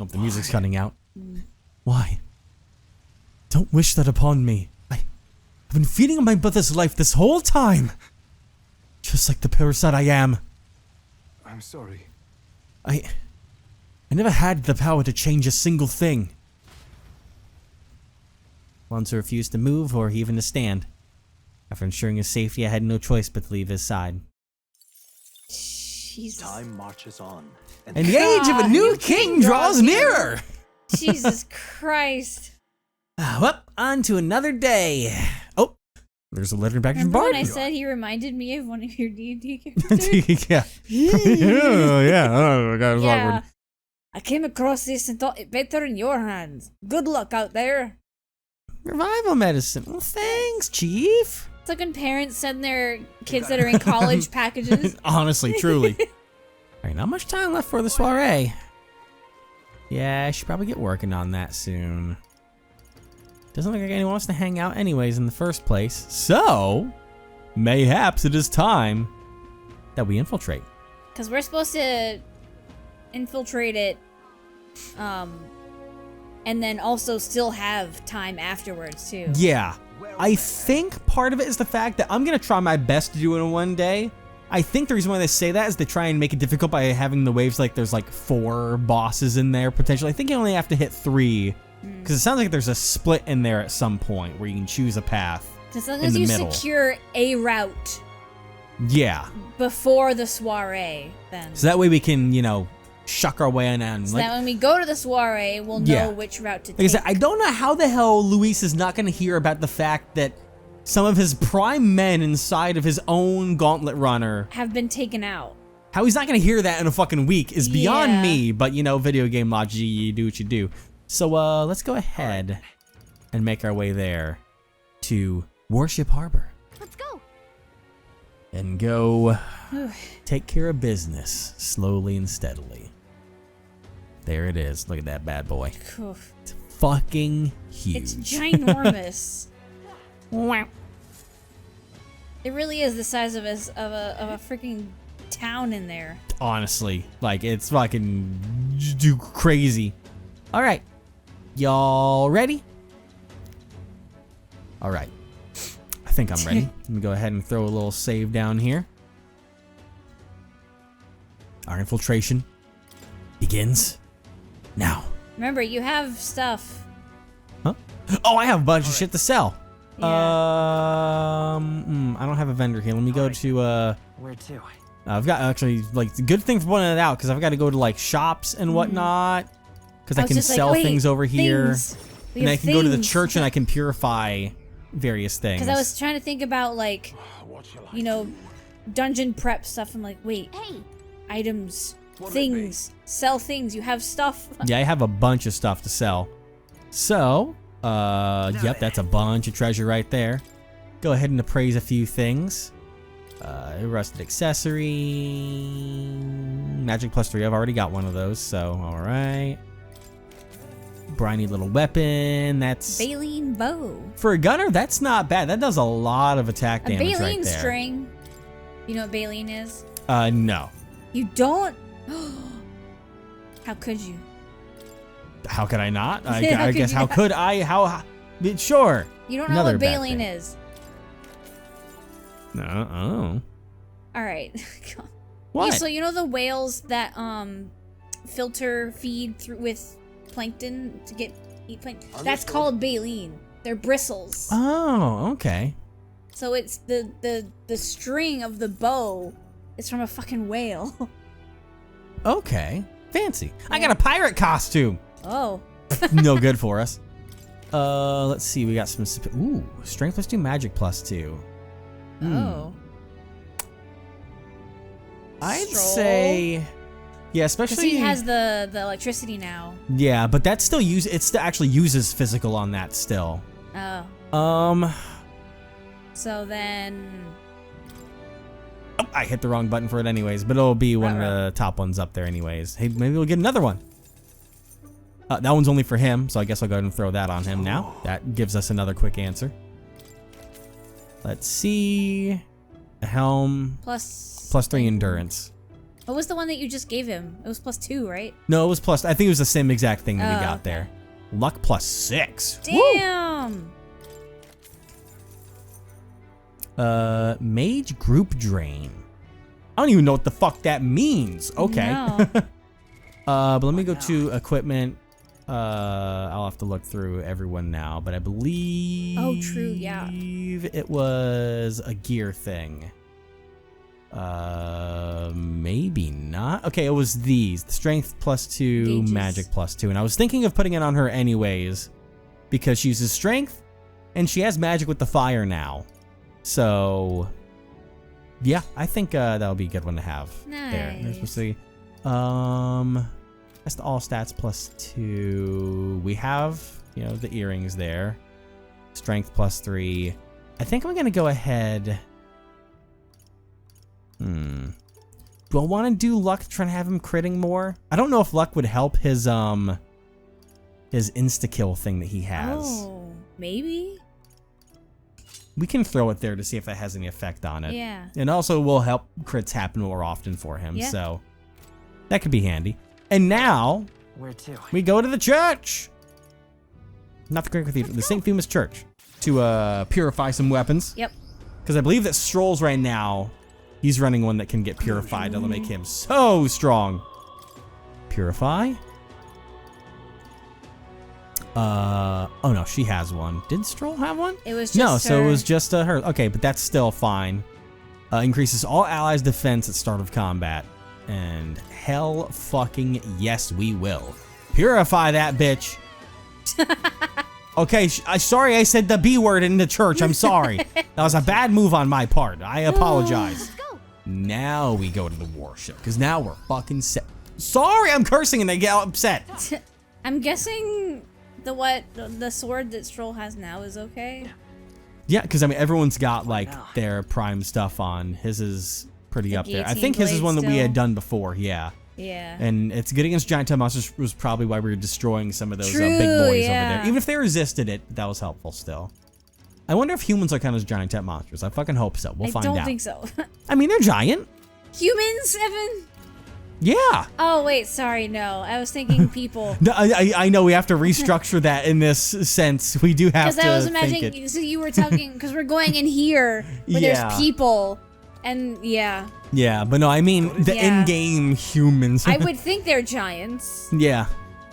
Oh, the music's cutting out. Why? Don't wish that upon me. I've been feeding on my brother's life this whole time. Just like the parasite I am. I'm sorry. I never had the power to change a single thing. Alonzo refused to move or even to stand. After ensuring his safety, I had no choice but to leave his side. Jesus. Time marches on. And the age of a new king draws nearer! Jesus Christ. Well, on to another day. Oh, there's a letter back from Remember when Bardon. I said he reminded me of one of your D&D characters? Yeah. yeah. Oh, that was Yeah. awkward. I came across this and thought it better in your hands. Good luck out there. Revival medicine. Well, thanks, Chief. It's like when parents send their kids that are in college packages. Honestly, truly. Alright, not much time left for the soiree. Yeah, I should probably get working on that soon. Doesn't look like anyone wants to hang out anyways in the first place. So, mayhaps it is time that we infiltrate. Because we're supposed to infiltrate it, and then also still have time afterwards, too. Yeah. I think part of it is the fact that I'm going to try my best to do it in one day. I think the reason why they say that is they try and make it difficult by having the waves like there's like 4 bosses in there potentially. I think you only have to hit 3. Because it sounds like there's a split in there at some point where you can choose a path. As long in as the you middle. secure a route Yeah. before the soiree, then. So that way we can, you know, shuck our way in and So like, that when we go to the soiree, we'll know Yeah. which route to like I take. said, I don't know how the hell Luis is not going to hear about the fact that some of his prime men inside of his own gauntlet runner, have been taken out. how he's not going to hear that in a fucking week is beyond Yeah. me. But, you know, video game logic, you do what you do. So let's go ahead and make our way there to Warship Harbor. Let's go. And go take care of business slowly and steadily. There it is. Look at that bad boy. Oof. It's fucking huge. It's ginormous. Wow. It really is the size of a freaking town in there. Honestly, like it's fucking crazy. All right, y'all ready? All right, I think I'm ready. Let me go ahead and throw a little save down here. Our infiltration begins now. Remember, you have stuff. Huh? Oh, I have a bunch of shit to sell. Yeah. I don't have a vendor here. Let me go to Where to? I've got actually like the good thing for pointing it out because I've got to go to like shops and whatnot because I can sell things over here, and I can go to the church and I can purify various things. Because I was trying to think about like, you know, dungeon prep stuff. I'm like, wait, Hey, items, things, sell things. You have stuff. Yeah, I have a bunch of stuff to sell. So, yep, that's a bunch of treasure right there. Go ahead and appraise a few things. Rusted accessory, magic +3. I've already got one of those, so all right. Briny little weapon. That's Baleen bow. for a gunner. That's not bad. That does a lot of attack A damage baleen right there. string. You know what baleen is? No. You don't? How could you? How could I not? How I could guess you how not? could I? How? Sure. You don't know Another what bad baleen thing. is. No. Oh. All right. What? Yeah, so you know the whales that filter feed through with plankton to eat plankton? That's called baleen. They're bristles. Oh, okay. So it's the string of the bow is from a fucking whale. Okay. Fancy. I got a pirate costume. Oh. No good for us. Let's see. We got some. Ooh, strength +2, magic +2. Oh. I'd Stroll. say, yeah, Because especially he has the electricity now. Yeah, but that still it still actually uses physical on that still. Oh. So then. Oh, I hit the wrong button for it anyways, but it'll be one of the top ones up there anyways. Hey, maybe we'll get another one. That one's only for him, so I guess I'll go ahead and throw that on him now. That gives us another quick answer. Let's see. A helm. +3 endurance. What was the one that you just gave him? It was +2, right? No, it was plus. I think it was the same exact thing that we got okay. there. Luck +6. Damn. Woo! Mage group drain. I don't even know what the fuck that means. Okay. No. But let me go to equipment. I'll have to look through everyone now, but I believe. Oh, true, yeah. It was a gear thing. Maybe not. Okay, it was these. Strength +2, Gauges. magic +2. And I was thinking of putting it on her anyways, because she uses strength, and she has magic with the fire now. So, yeah, I think that'll be a good one to have. There. Let's Nice. see. That's the all stats +2. We have, you know, the earrings there. Strength +3. I think I'm gonna go ahead. Do I want to do luck to try and have him critting more? I don't know if luck would help his insta-kill thing that he has. Oh, maybe? We can throw it there to see if that has any effect on it. Yeah. And also will help crits happen more often for him, Yeah. so that could be handy. And now Where to? we go to the church. Not the Great Cathedral, the St. Fumas Church, to purify some weapons. Yep. Because I believe that Stroll's right now, he's running one that can get purified. That'll make him so strong. Purify. Oh no, she has one. Did Stroll have one? It was just No, so it her. was just her. Okay, but that's still fine. Increases all allies' defense at start of combat. And hell fucking yes, we will. Purify that bitch. Okay, sorry I said the B word in the church. I'm sorry. That was a bad move on my part. I apologize. let's go. Now we go to the warship, because now we're fucking set. Sorry, I'm cursing and they get upset. I'm guessing the sword that Stroll has now is okay. Yeah, because I mean everyone's got like their prime stuff on. His is pretty up there. I think his is one that we had done before. Yeah. Yeah. And it's good against giant type monsters was probably why we were destroying some of those True, big boys over yeah. there. Even if they resisted it, that was helpful still. I wonder if humans are kind of giant type monsters. I fucking hope so. We'll find out. I don't think so. I mean, they're giant. Humans, Evan? Yeah. Oh, wait, sorry, no. I was thinking people. No, I know we have to restructure that in this sense. We do have to Because I was think imagining, it. so you were talking, because we're going in here where Yeah. there's people. And yeah, Yeah, but no, I mean the Yeah. in-game humans. I would think they're giants. Yeah.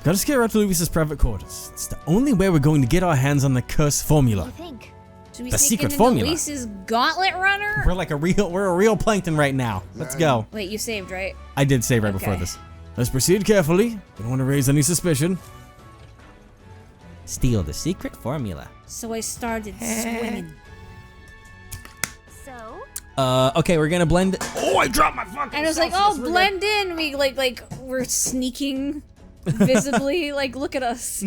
Gotta scare out to Louis's private quarters. It's the only way we're going to get our hands on the cursed formula. think? Should we The sneak secret into formula. Luis's gauntlet runner? We're a real plankton right now. Let's go. Wait, you saved, right? I did say right before Okay. this. Let's proceed carefully. We don't want to raise any suspicion. Steal the secret formula. So I started swinging. So? Okay, we're gonna blend. Oh, I dropped my fucking. And it was like, oh, blend in. We we're sneaking visibly. Like, look at us.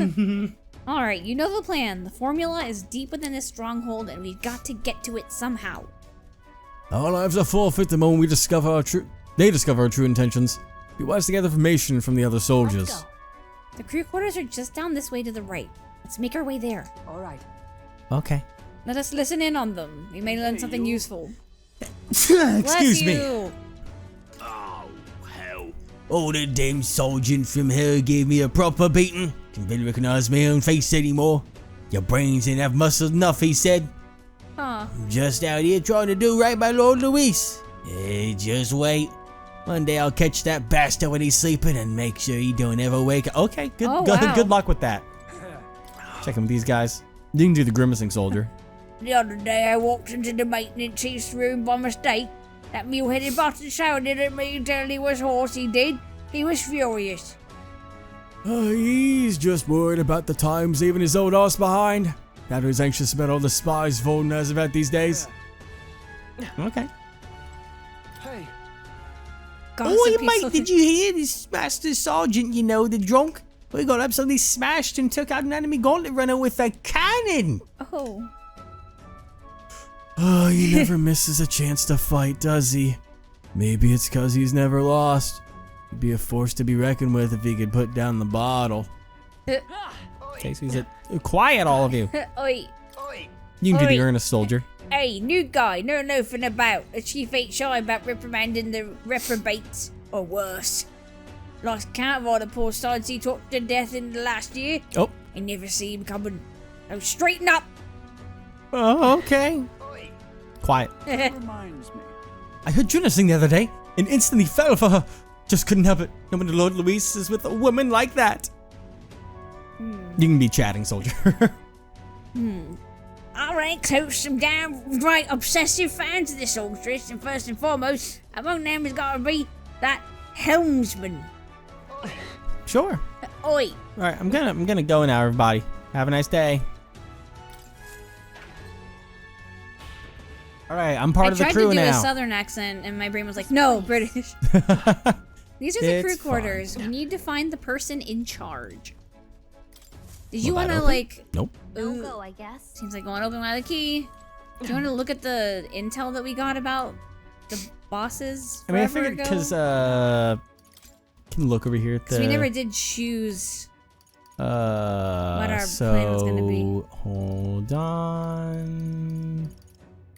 All right, you know the plan. The formula is deep within this stronghold, and we've got to get to it somehow. Our lives are forfeit the moment we discover our true. They discover our true intentions. Be wise to gather information from the other soldiers. Let's go. The crew quarters are just down this way to the right. Let's make our way there. All right. Okay. Let us listen in on them. We may learn something useful. Excuse Bless me. you. Oh, hell. Oh, the damn sergeant from here gave me a proper beating. Can barely recognize my own face anymore. Your brains ain't have muscles enough, he said. Huh. I'm just out here trying to do right by Lord Luis. Hey, just wait. One day I'll catch that bastard when he's sleeping and make sure he don't ever wake up. Okay, good, Oh, wow. good luck with that. Checking with these guys. You can do the grimacing soldier. The other day I walked into the maintenance east room by mistake. That mule-headed bastard shouted at me until he was hoarse, he did. He was furious. He's just worried about the times leaving his old ass behind. Now he's anxious about all the spies Volden has about these days. Okay. Hey, Gossipy soldier. you hear this master sergeant, you know, the drunk? We got absolutely smashed and took out an enemy gauntlet runner with a cannon. Oh. Oh, he never misses a chance to fight, does he? Maybe it's cause he's never lost. He'd be a force to be reckoned with if he could put down the bottle. Casey's it. Quiet, all of you. Oi. You can do the Oi. earnest soldier. Hey, new guy, know nothing about. The chief ain't shy about reprimanding the reprobates, or worse. Lost count of all the poor sides he talked to death in the last year. Oh. I never see him coming. So straighten up. Oh, okay. Quiet. reminds me. I heard Juna sing the other day and instantly fell for her. Just couldn't help it. No wonder Lord Luis is with a woman like that. You can be chatting, soldier. Alright, so some damn right obsessive fans of the sorceress, and first and foremost, among them has got to be that helmsman. Sure. Oi. All right, I'm gonna go now, everybody. Have a nice day. All right, I'm part of the crew I tried to do now. a southern accent, and my brain was like, no, British. These are the crew It's quarters. We need to find the person in charge. Did you Will that want to, open? like... Nope. No go, I guess. Seems like going open without a key. Do you want to look at the intel that we got about the bosses I mean, I forever figured ago? because can look over here at the. Because we never did choose what our so plan was gonna be. Hold on.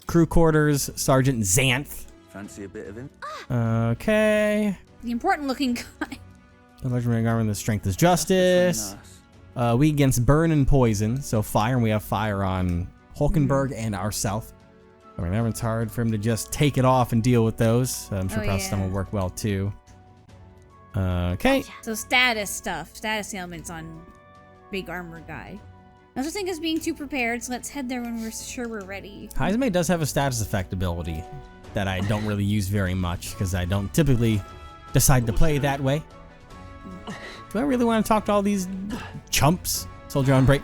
Crew quarters, Sergeant Xanth. Fancy a bit of him? Okay. The important looking guy. The legendary armor, the strength is justice. Nice. We against burn and poison, so fire, and we have fire on Hulkenberg and ourself. I mean, it's hard for him to just take it off and deal with those. I'm sure Oh, Prostam yeah. will work well too. Okay. So status stuff. Status ailments on big armor guy. No such thing as being too prepared, so let's head there when we're sure we're ready. Heizme does have a status effect ability that I don't really use very much because I don't typically decide to play that way. Do I really want to talk to all these chumps? Soldier on break.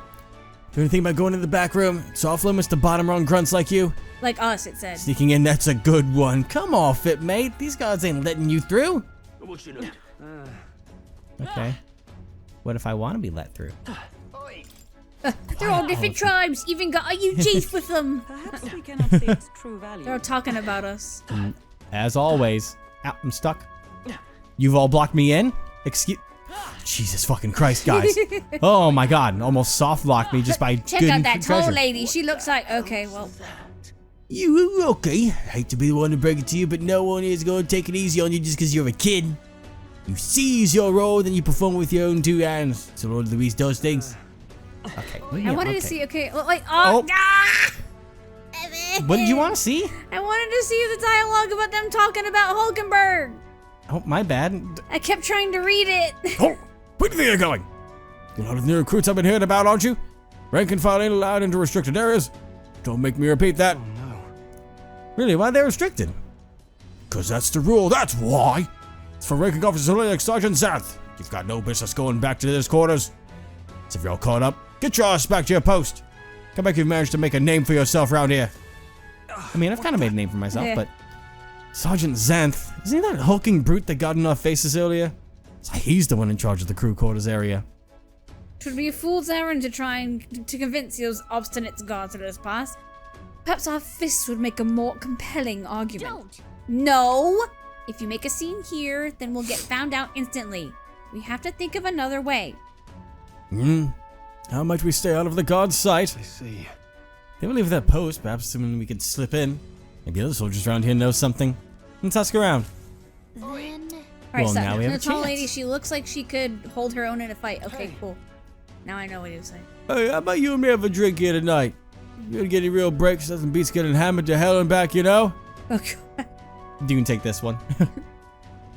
Do anything about going to the back room? It's off limits to bottom rung grunts like you. Like us, it said. Sneaking in, that's a good one. Come off it, mate. These guys ain't letting you through. What you need? Okay. What if I want to be let through? They're all different tribes, even got a UG with them. Perhaps we cannot see its true value. They're all talking about us. As always. Ow, I'm stuck. You've all blocked me in? Excuse... Jesus fucking Christ, guys. Oh my god, almost soft locked me just by Check good out that treasure. tall lady. She looks like... Okay, well... You okay? Hate to be the one to break it to you, but no one is going to take it easy on you just because you're a kid. You seize your role, then you perform with your own 2 hands. So Lord Louis does things. Okay. I wanted to see... Okay, well, like... Oh! Ah! What did you want to see? I wanted to see the dialogue about them talking about Hulkenberg. Oh, my bad. I kept trying to read it. Oh, where do you think you're going? A lot of new recruits I've been hearing about, aren't you? Rank and file ain't allowed into restricted areas. Don't make me repeat that. Really, why are they restricted? Because that's the rule, that's why. It's for ranking officers only like Sergeant Xanth. You've got no business going back to this quarters. So if you're all caught up, get your ass back to your post. Come back, you've managed to make a name for yourself around here. I mean, I've kind of made a name for myself, Yeah. but... Sergeant Xanth, isn't he that hulking brute that got in our faces earlier? He's the one in charge of the crew quarters area. It would be a fool's errand to try and to convince those obstinate guards to let us pass. Perhaps our fists would make a more compelling argument. Don't. No! If you make a scene here, then we'll get found out instantly. We have to think of another way. How might we stay out of the guard's sight? I see. They will leave that post, perhaps someone we could slip in. Maybe other soldiers around here know something. Let's ask around. Then Alright, Well, so now we have the a tall chance. lady, she looks like she could hold her own in a fight. Okay, cool. Now I know what he was saying. Hey, how about you and me have a drink here tonight? You gonna get any real breaks? Nothing beats getting hammered to hell and back, you know? Okay. You can take this one.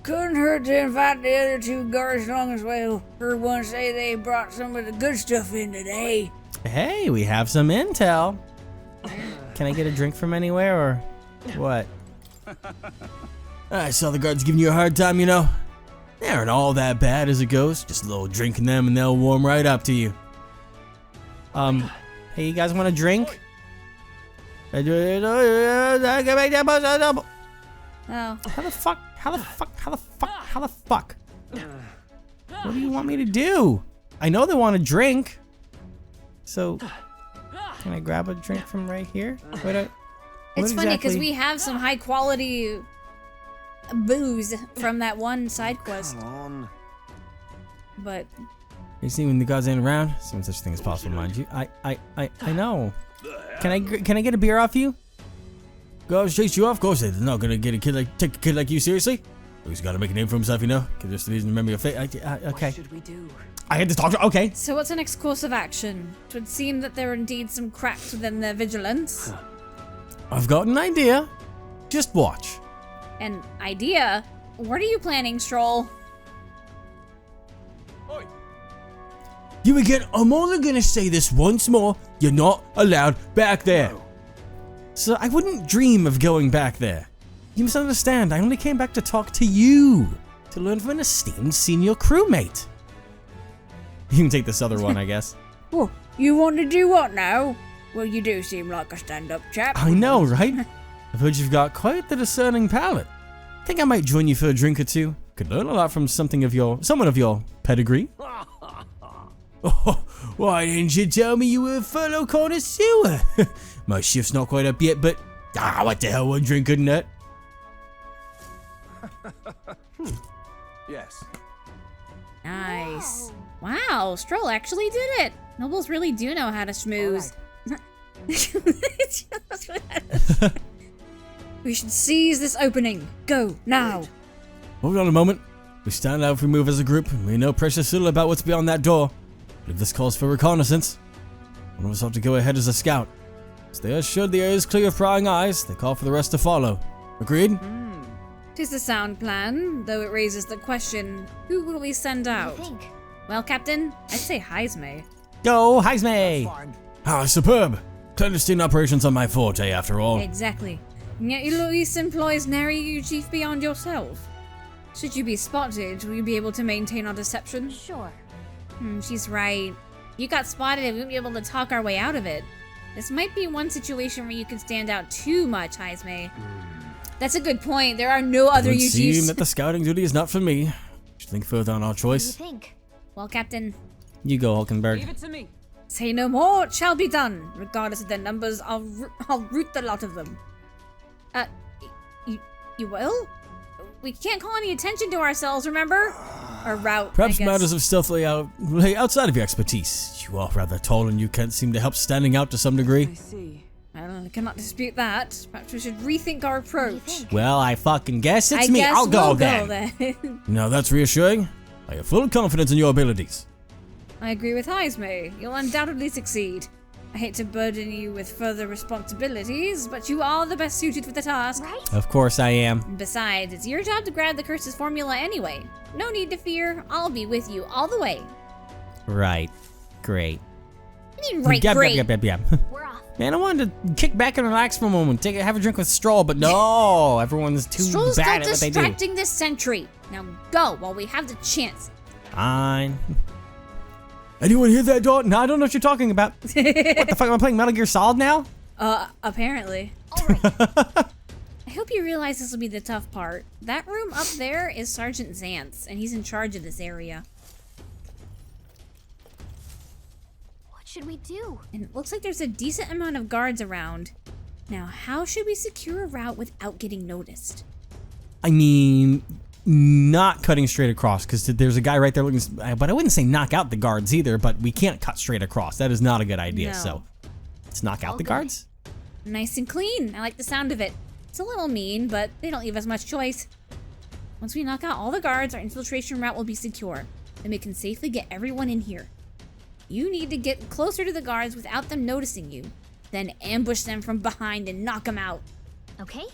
Couldn't hurt to invite the other 2 guards along as well. Heard one say they brought some of the good stuff in today. Hey, we have some intel. Can I get a drink from anywhere, or what? I saw the guards giving you a hard time, you know? They aren't all that bad as it goes. Just a little drink in them and they'll warm right up to you. Hey, you guys want a drink? Oh. How the fuck? What do you want me to do? I know they want a drink. So, can I grab a drink from right here? It's funny because we have some high quality booze from that one side quest, Come on. but You see, when the guards ain't around, some such thing as possible, mind you. I know. Can I get a beer off you? Guards chase you off? Of course they're not gonna take a kid like you seriously. He's gotta make a name for himself, you know? Give us the reason to remember your face. Okay. What should we do? I had to talk to. Okay. so what's the next course of action? It would seem that there are indeed some cracks within their vigilance. I've got an idea. Just watch. An idea? What are you planning, Stroll? You again, I'm only gonna say this once more. You're not allowed back there. So I wouldn't dream of going back there. You misunderstand. I only came back to talk to you, to learn from an esteemed senior crewmate. You can take this other one, I guess. Oh, you want to do what now? Well, you do seem like a stand-up chap. I know, right? I've heard you've got quite the discerning palate. Think I might join you for a drink or two? Could learn a lot from someone of your pedigree. Oh, why didn't you tell me you were a fellow connoisseur? My shift's not quite up yet, but what the hell, one drink couldn't hurt. Yes. Nice. Wow, Stroll actually did it. Nobles really do know how to schmooze. We should seize this opening. Go, now. Hold on a moment. We stand out if we move as a group, and we know precious little about what's beyond that door. But if this calls for reconnaissance, one of us ought to go ahead as a scout. So they are assured the area is clear of prying eyes, they call for the rest to follow. Agreed? Tis the sound plan, though it raises the question, who will we send I out? think. Well, Captain, I'd say Heisme. Go, Heisme! Ah, superb. Clandestine operations are my forte, after all. Exactly. And yet Louis employs nary you chief beyond yourself. Should you be spotted, will you be able to maintain our deception? Sure. She's right. You got spotted and we won't be able to talk our way out of it. This might be one situation where you can stand out too much, Heisme. That's a good point. There are no other It would seem UGs. that the scouting duty is not for me. Should think further on our What do you choice. think? Well, Captain, You go, Hulkenberg. Leave it to me. say no more, it shall be done. Regardless of their numbers, I'll root the lot of them. You will? We can't call any attention to ourselves, remember? Or route, Perhaps I guess. matters of stealth lay outside of your expertise. You are rather tall and you can't seem to help standing out to some degree. I see. I cannot dispute that. Perhaps we should rethink our approach. Well, I fucking guess it's I me. guess I'll go we'll then. Now that's reassuring. I have full confidence in your abilities. I agree with Heisme. You'll undoubtedly succeed. I hate to burden you with further responsibilities, but you are the best suited for the task. Right? Of course I am. And besides, it's your job to grab the curse's formula anyway. No need to fear. I'll be with you all the way. Right. Great. I mean, right, Yep, great. yep, yep, yep, yep. We're off. Man, I wanted to kick back and relax for a moment, have a drink with Stroll, but no, everyone's too Stroll's bad still at what they do. distracting this sentry. Now go while we have the chance. Fine. Anyone hear that, Dalton? No, I don't know what you're talking about. What the fuck, am I playing Metal Gear Solid now? Apparently. All right. I hope you realize this will be the tough part. That room up there is Sergeant Xanth's, and he's in charge of this area. What should we do? And it looks like there's a decent amount of guards around. Now, how should we secure a route without getting noticed? I mean, not cutting straight across, because there's a guy right there looking, but I wouldn't say knock out the guards either, but we can't cut straight across. That is not a good idea, No. so let's knock out All the good. guards. Nice and clean. I like the sound of it. It's a little mean, but they don't leave us much choice. Once we knock out all the guards, our infiltration route will be secure, and we can safely get everyone in here. You need to get closer to the guards without them noticing you, then ambush them from behind and knock them out. Okay?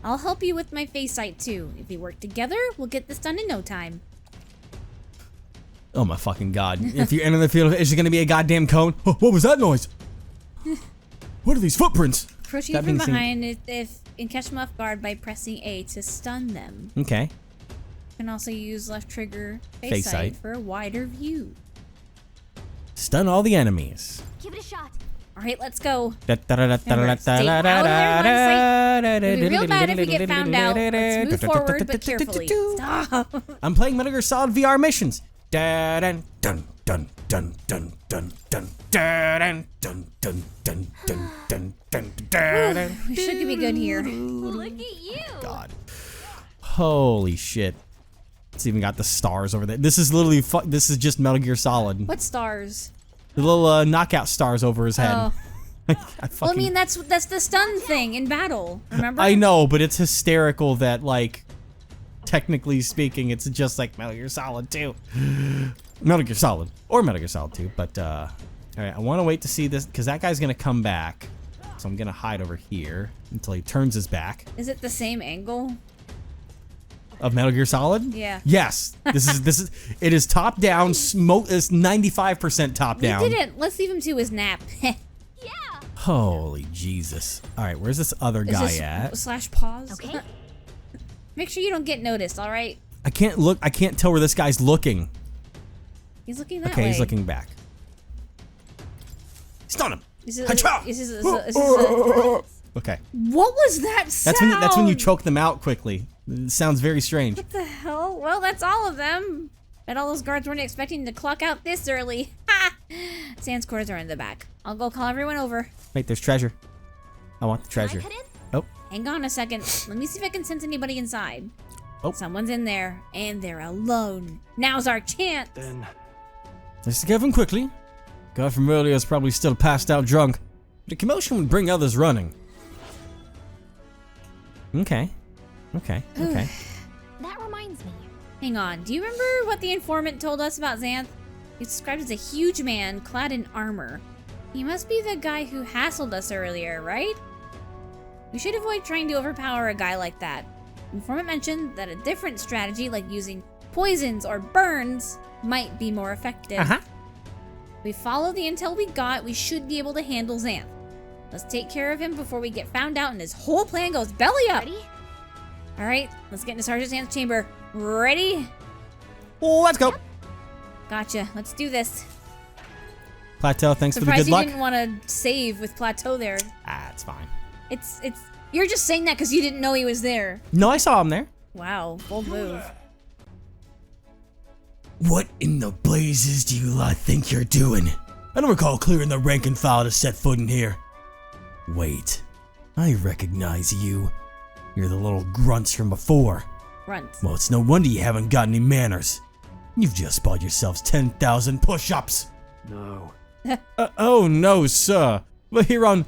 I'll help you with my face sight too. If we work together, we'll get this done in no time. Oh my fucking god. If you enter the field, is it going to be a goddamn cone? Oh, what was that noise? What are these footprints? Approach you That from being seen- behind and catch them off guard by pressing A to stun them. Okay. You can also use left trigger face Face sight sight. for a wider view. Stun all the enemies. Give it a shot. All right, let's go. It'd It'll be real bad if we get found out. Let's move forward, but carefully. Stop. I'm playing Metal Gear Solid VR missions. Dun dun dun dun dun dun dun dun dun dun dun dun dun dun dun. We should be good here. Look at you. God. Holy shit. It's even got the stars over there. This is literally, this is just Metal Gear Solid. What stars? The little knockout stars over his head. Oh. I Well, I mean, that's the stun thing in battle. Remember? I know, but it's hysterical that, like, technically speaking, it's just like Metal Gear Solid 2. Metal Gear Solid. Or Metal Gear Solid 2. But, alright, I want to wait to see this, because that guy's going to come back. So I'm going to hide over here until he turns his back. Is it the same angle? Of Metal Gear Solid? Yeah. Yes. It is top down, smoke is 95% top down. We didn't. Let's leave him to his nap. Yeah. Holy Jesus. Alright, where's this other Is guy this at? slash pause? Okay. Make sure you don't get noticed, all right? I can't tell where this guy's looking. He's looking that Okay, way. he's looking back. Stun him! Is this Hacha! Okay. what was that sound? That's when you choke them out quickly. It sounds very strange. What the hell? Well, that's all of them. Bet all those guards weren't expecting to clock out this early. Ha! Sans quarters are in the back. I'll go call everyone over. Wait, there's treasure. I want the treasure. Can I cut in? Oh, Hang on a second. Let me see if I can sense anybody inside. Oh. Someone's in there, and they're alone. Now's our chance. Then Let's get him quickly. Guy from earlier is probably still passed out drunk. But a commotion would bring others running. okay. Okay. That reminds me. Hang on. Do you remember what the informant told us about Xanth? He's described as a huge man clad in armor. He must be the guy who hassled us earlier, right? We should avoid trying to overpower a guy like that. Informant mentioned that a different strategy, like using poisons or burns, might be more effective. Uh-huh. If we follow the intel we got, we should be able to handle Xanth. Let's take care of him before we get found out and his whole plan goes belly up. Ready? All right, let's get into Sergeant Xanth's chamber. Ready? Let's go. Gotcha. Let's do this. Plateau, thanks for the Surprised good you luck. didn't want to save with Plateau there. Ah, it's fine. It's. You're just saying that because you didn't know he was there. No, I saw him there. Wow, bold move. What in the blazes do you lot think you're doing? I don't recall clearing the rank and file to set foot in here. Wait, I recognize you. You're the little grunts from before. Runt. Well, it's no wonder you haven't got any manners. You've just bought yourselves 10,000 push-ups. No. Oh no, sir. We're here on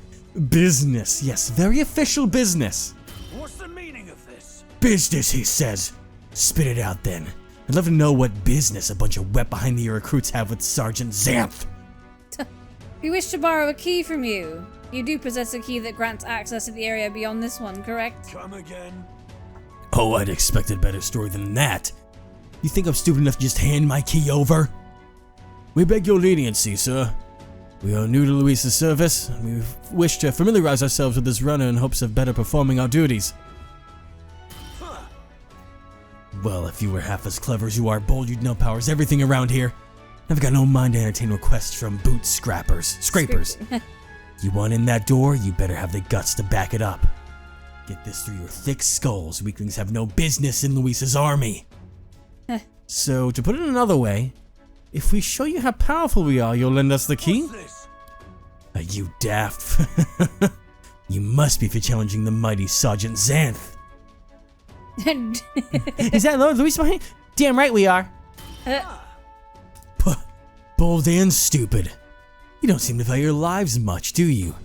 business. Yes, very official business. What's the meaning of this? Business, he says. Spit it out then. I'd love to know what business a bunch of wet behind the ear recruits have with Sergeant Xanth. We wish to borrow a key from you. You do possess a key that grants access to the area beyond this one, correct? Come again? Oh, I'd expect a better story than that. You think I'm stupid enough to just hand my key over? We beg your leniency, sir. We are new to Louis's service, and we wish to familiarize ourselves with this runner in hopes of better performing our duties. Well, if you were half as clever as you are bold, you'd know powers everything around here. I've got no mind to entertain requests from boot scrapers. You want in that door, you better have the guts to back it up. Get this through your thick skulls. Weaklings have no business in Louis's army. So, to put it another way, if we show you how powerful we are, you'll lend us the key? What's this? Are you daft? You must be for challenging the mighty Sergeant Xanth. Is that Lord Louis behind? Damn right we are. Bold and stupid. You don't seem to value your lives much, do you?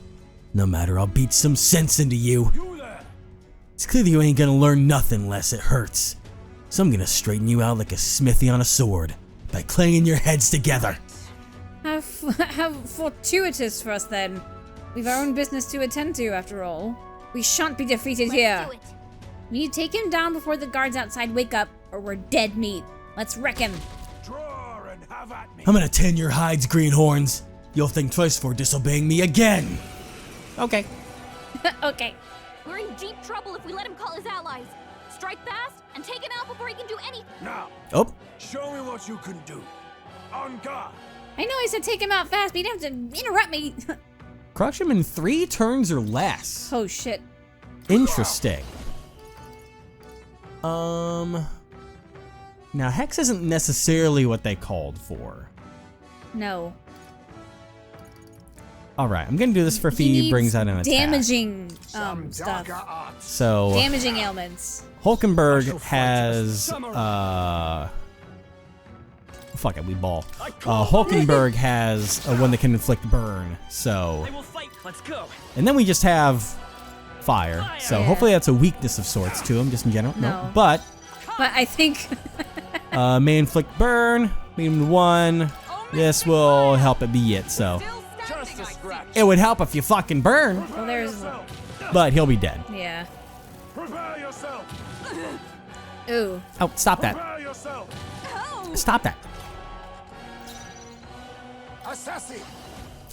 No matter, I'll beat some sense into you. You there? It's clear that you ain't gonna learn nothing unless it hurts. So I'm gonna straighten you out like a smithy on a sword by clanging your heads together. How fortuitous for us then. We've our own business to attend to, after all. We shan't be defeated here. Let's do it. We need to take him down before the guards outside wake up, or we're dead meat. Let's wreck him. Draw and have at me. I'm gonna tan your hides, greenhorns. You'll think twice before disobeying me again. Okay. Okay. We're in deep trouble if we let him call his allies. Strike fast and take him out before he can do anything. Now, Oh, show me what you can do. On guard. I know I said take him out fast, but you don't have to interrupt me. Crush him in 3 turns or less. Oh shit. Interesting. Now Hex isn't necessarily what they called for. No. Alright, I'm gonna do this for if he needs brings out an attack. damaging Some stuff. darker arts. So, Damaging ailments. Hulkenberg has, fuck it, we ball. Hulkenberg has one that can inflict burn, so. Will fight. Let's go. And then we just have fire, so Yeah. hopefully that's a weakness of sorts to him, just in general. No. But, But I think may inflict burn, medium 1. This will help it be it, so. Just a scratch. It would help if you fucking burn, well, there's but he'll be dead. yeah. Prepare yourself. Ooh. Oh, stop that. Prepare yourself. Stop that. Assassin.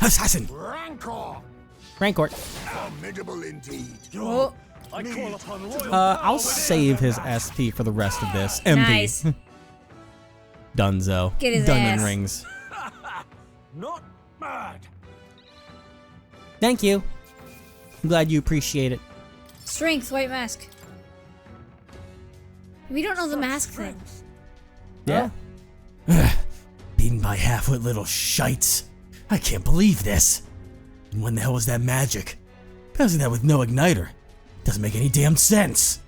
assassin! Rancor. Rancor. Formidable indeed. Oh, I call upon royal. I'll save his SP for the rest of this. MP. nice. Dunzo. Get his Dunyan ass. rings. Not bad. Thank you. I'm glad you appreciate it. Strength, white mask. We don't know the mask thing. Yeah. Beaten by half-wit little shites. I can't believe this. And when the hell was that magic? Passing that with no igniter. Doesn't make any damn sense.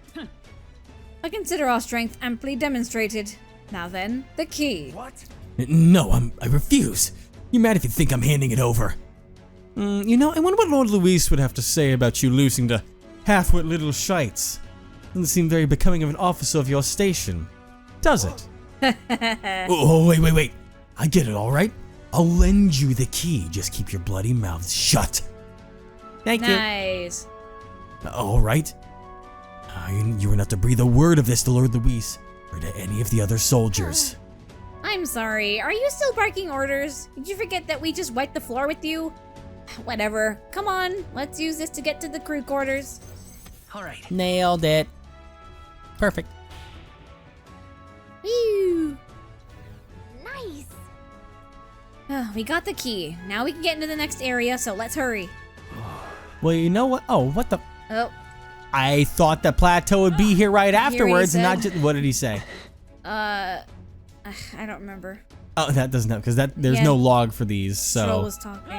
I consider our strength amply demonstrated. Now then, the key. What? No, I refuse. You're mad if you think I'm handing it over. You know, I wonder what Lord Louis would have to say about you losing to half-wit little shites. Doesn't seem very becoming of an officer of your station, does it? Oh, wait. I get it, all right? I'll lend you the key. Just keep your bloody mouths shut. Thank you. Nice. All right? You were not to breathe a word of this to Lord Louis or to any of the other soldiers. I'm sorry. Are you still barking orders? Did you forget that we just wiped the floor with you? Whatever. Come on. Let's use this to get to the crew quarters. All right. Nailed it. Perfect. Woo. Nice. We got the key. Now we can get into the next area, so let's hurry. Well, you know what? Oh, what the? Oh, I thought the plateau would be here right afterwards, and not said. just. What did he say? I I don't remember. Oh, that doesn't help because there's no log for these. Stroll So was talking.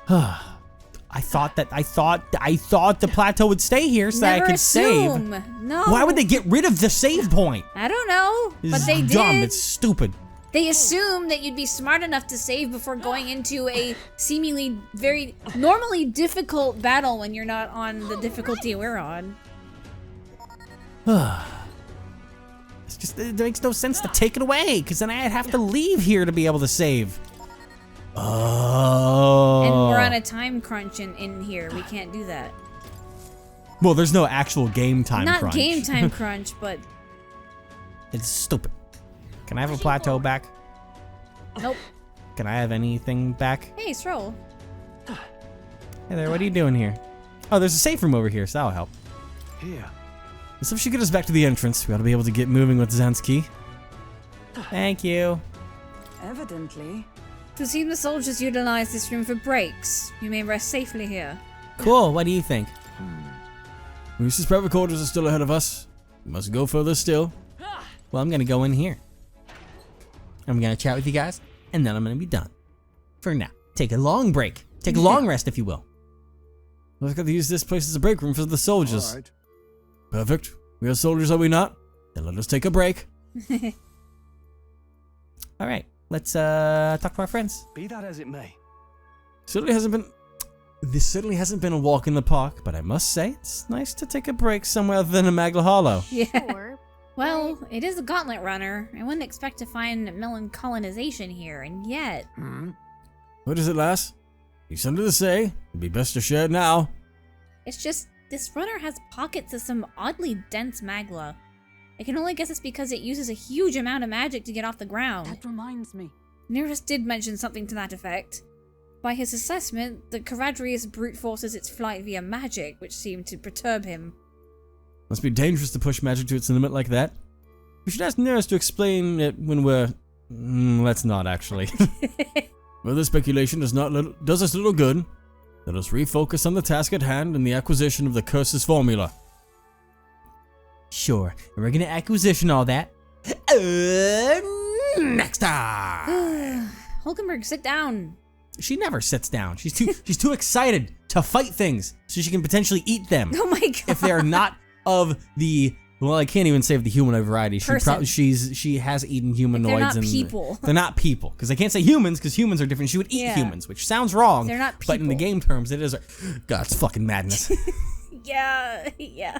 I thought the plateau would stay here so I Never could save. assume. No. Why would they get rid of the save point? I don't know, This but is they dumb. did. It's stupid. They assume that you'd be smart enough to save before going into a seemingly very normally difficult battle when you're not on the difficulty we're on. It's just it makes no sense to take it away because then I'd have to leave here to be able to save. Oh. And we're on a time crunch in here. We can't do that. Well, there's no actual game time Not crunch. game time crunch, but It's stupid. Can I have a plateau back? nope. Can I have anything back? Hey, Stroll. Hey there, what are you doing here? Oh, there's a safe room over here, so that'll help. Here. So if she get us back to the entrance, we ought to be able to get moving with Xanth's key. Thank you. Evidently. To see the soldiers utilize this room for breaks, you may rest safely here. Cool, what do you think? Reese's private quarters are still ahead of us. We must go further still. Well, I'm gonna go in here. I'm gonna chat with you guys, and then I'm gonna be done. For now. Take a long break. Take a long rest, if you will. Let's got to use this place as a break room for the soldiers. All right. Perfect. We are soldiers, are we not? Then let us take a break. Alright, let's talk to our friends. Be that as it may. This certainly hasn't been a walk in the park, but I must say it's nice to take a break somewhere other than a Magla Hollow. Yeah. Sure. Well, it is a gauntlet runner. I wouldn't expect to find melon colonization here, and yet. What is it, lass? You something to say? It'd be best to share it now. It's just, this runner has pockets of some oddly dense magla. I can only guess it's because it uses a huge amount of magic to get off the ground. That reminds me. Nearest did mention something to that effect. By his assessment, the Caradrius brute forces its flight via magic, which seemed to perturb him. Must be dangerous to push magic to its limit like that. We should ask Nearest to explain it when we're... let's not, actually. Further speculation does us little good. Let us refocus on the task at hand and the acquisition of the curse's formula. Sure, we're gonna acquisition all that. Next time! Hulkenberg, sit down. She never sits down. She's too excited to fight things so she can potentially eat them. Oh my god. If they're not of the... Well, I can't even say of the humanoid variety. Person. She has eaten humanoids. They're not and people. They're not people. Because I can't say humans, because humans are different. She would eat Yeah. humans, which sounds wrong. They're not But in the people. game terms, it is... God, it's fucking madness. Yeah, yeah.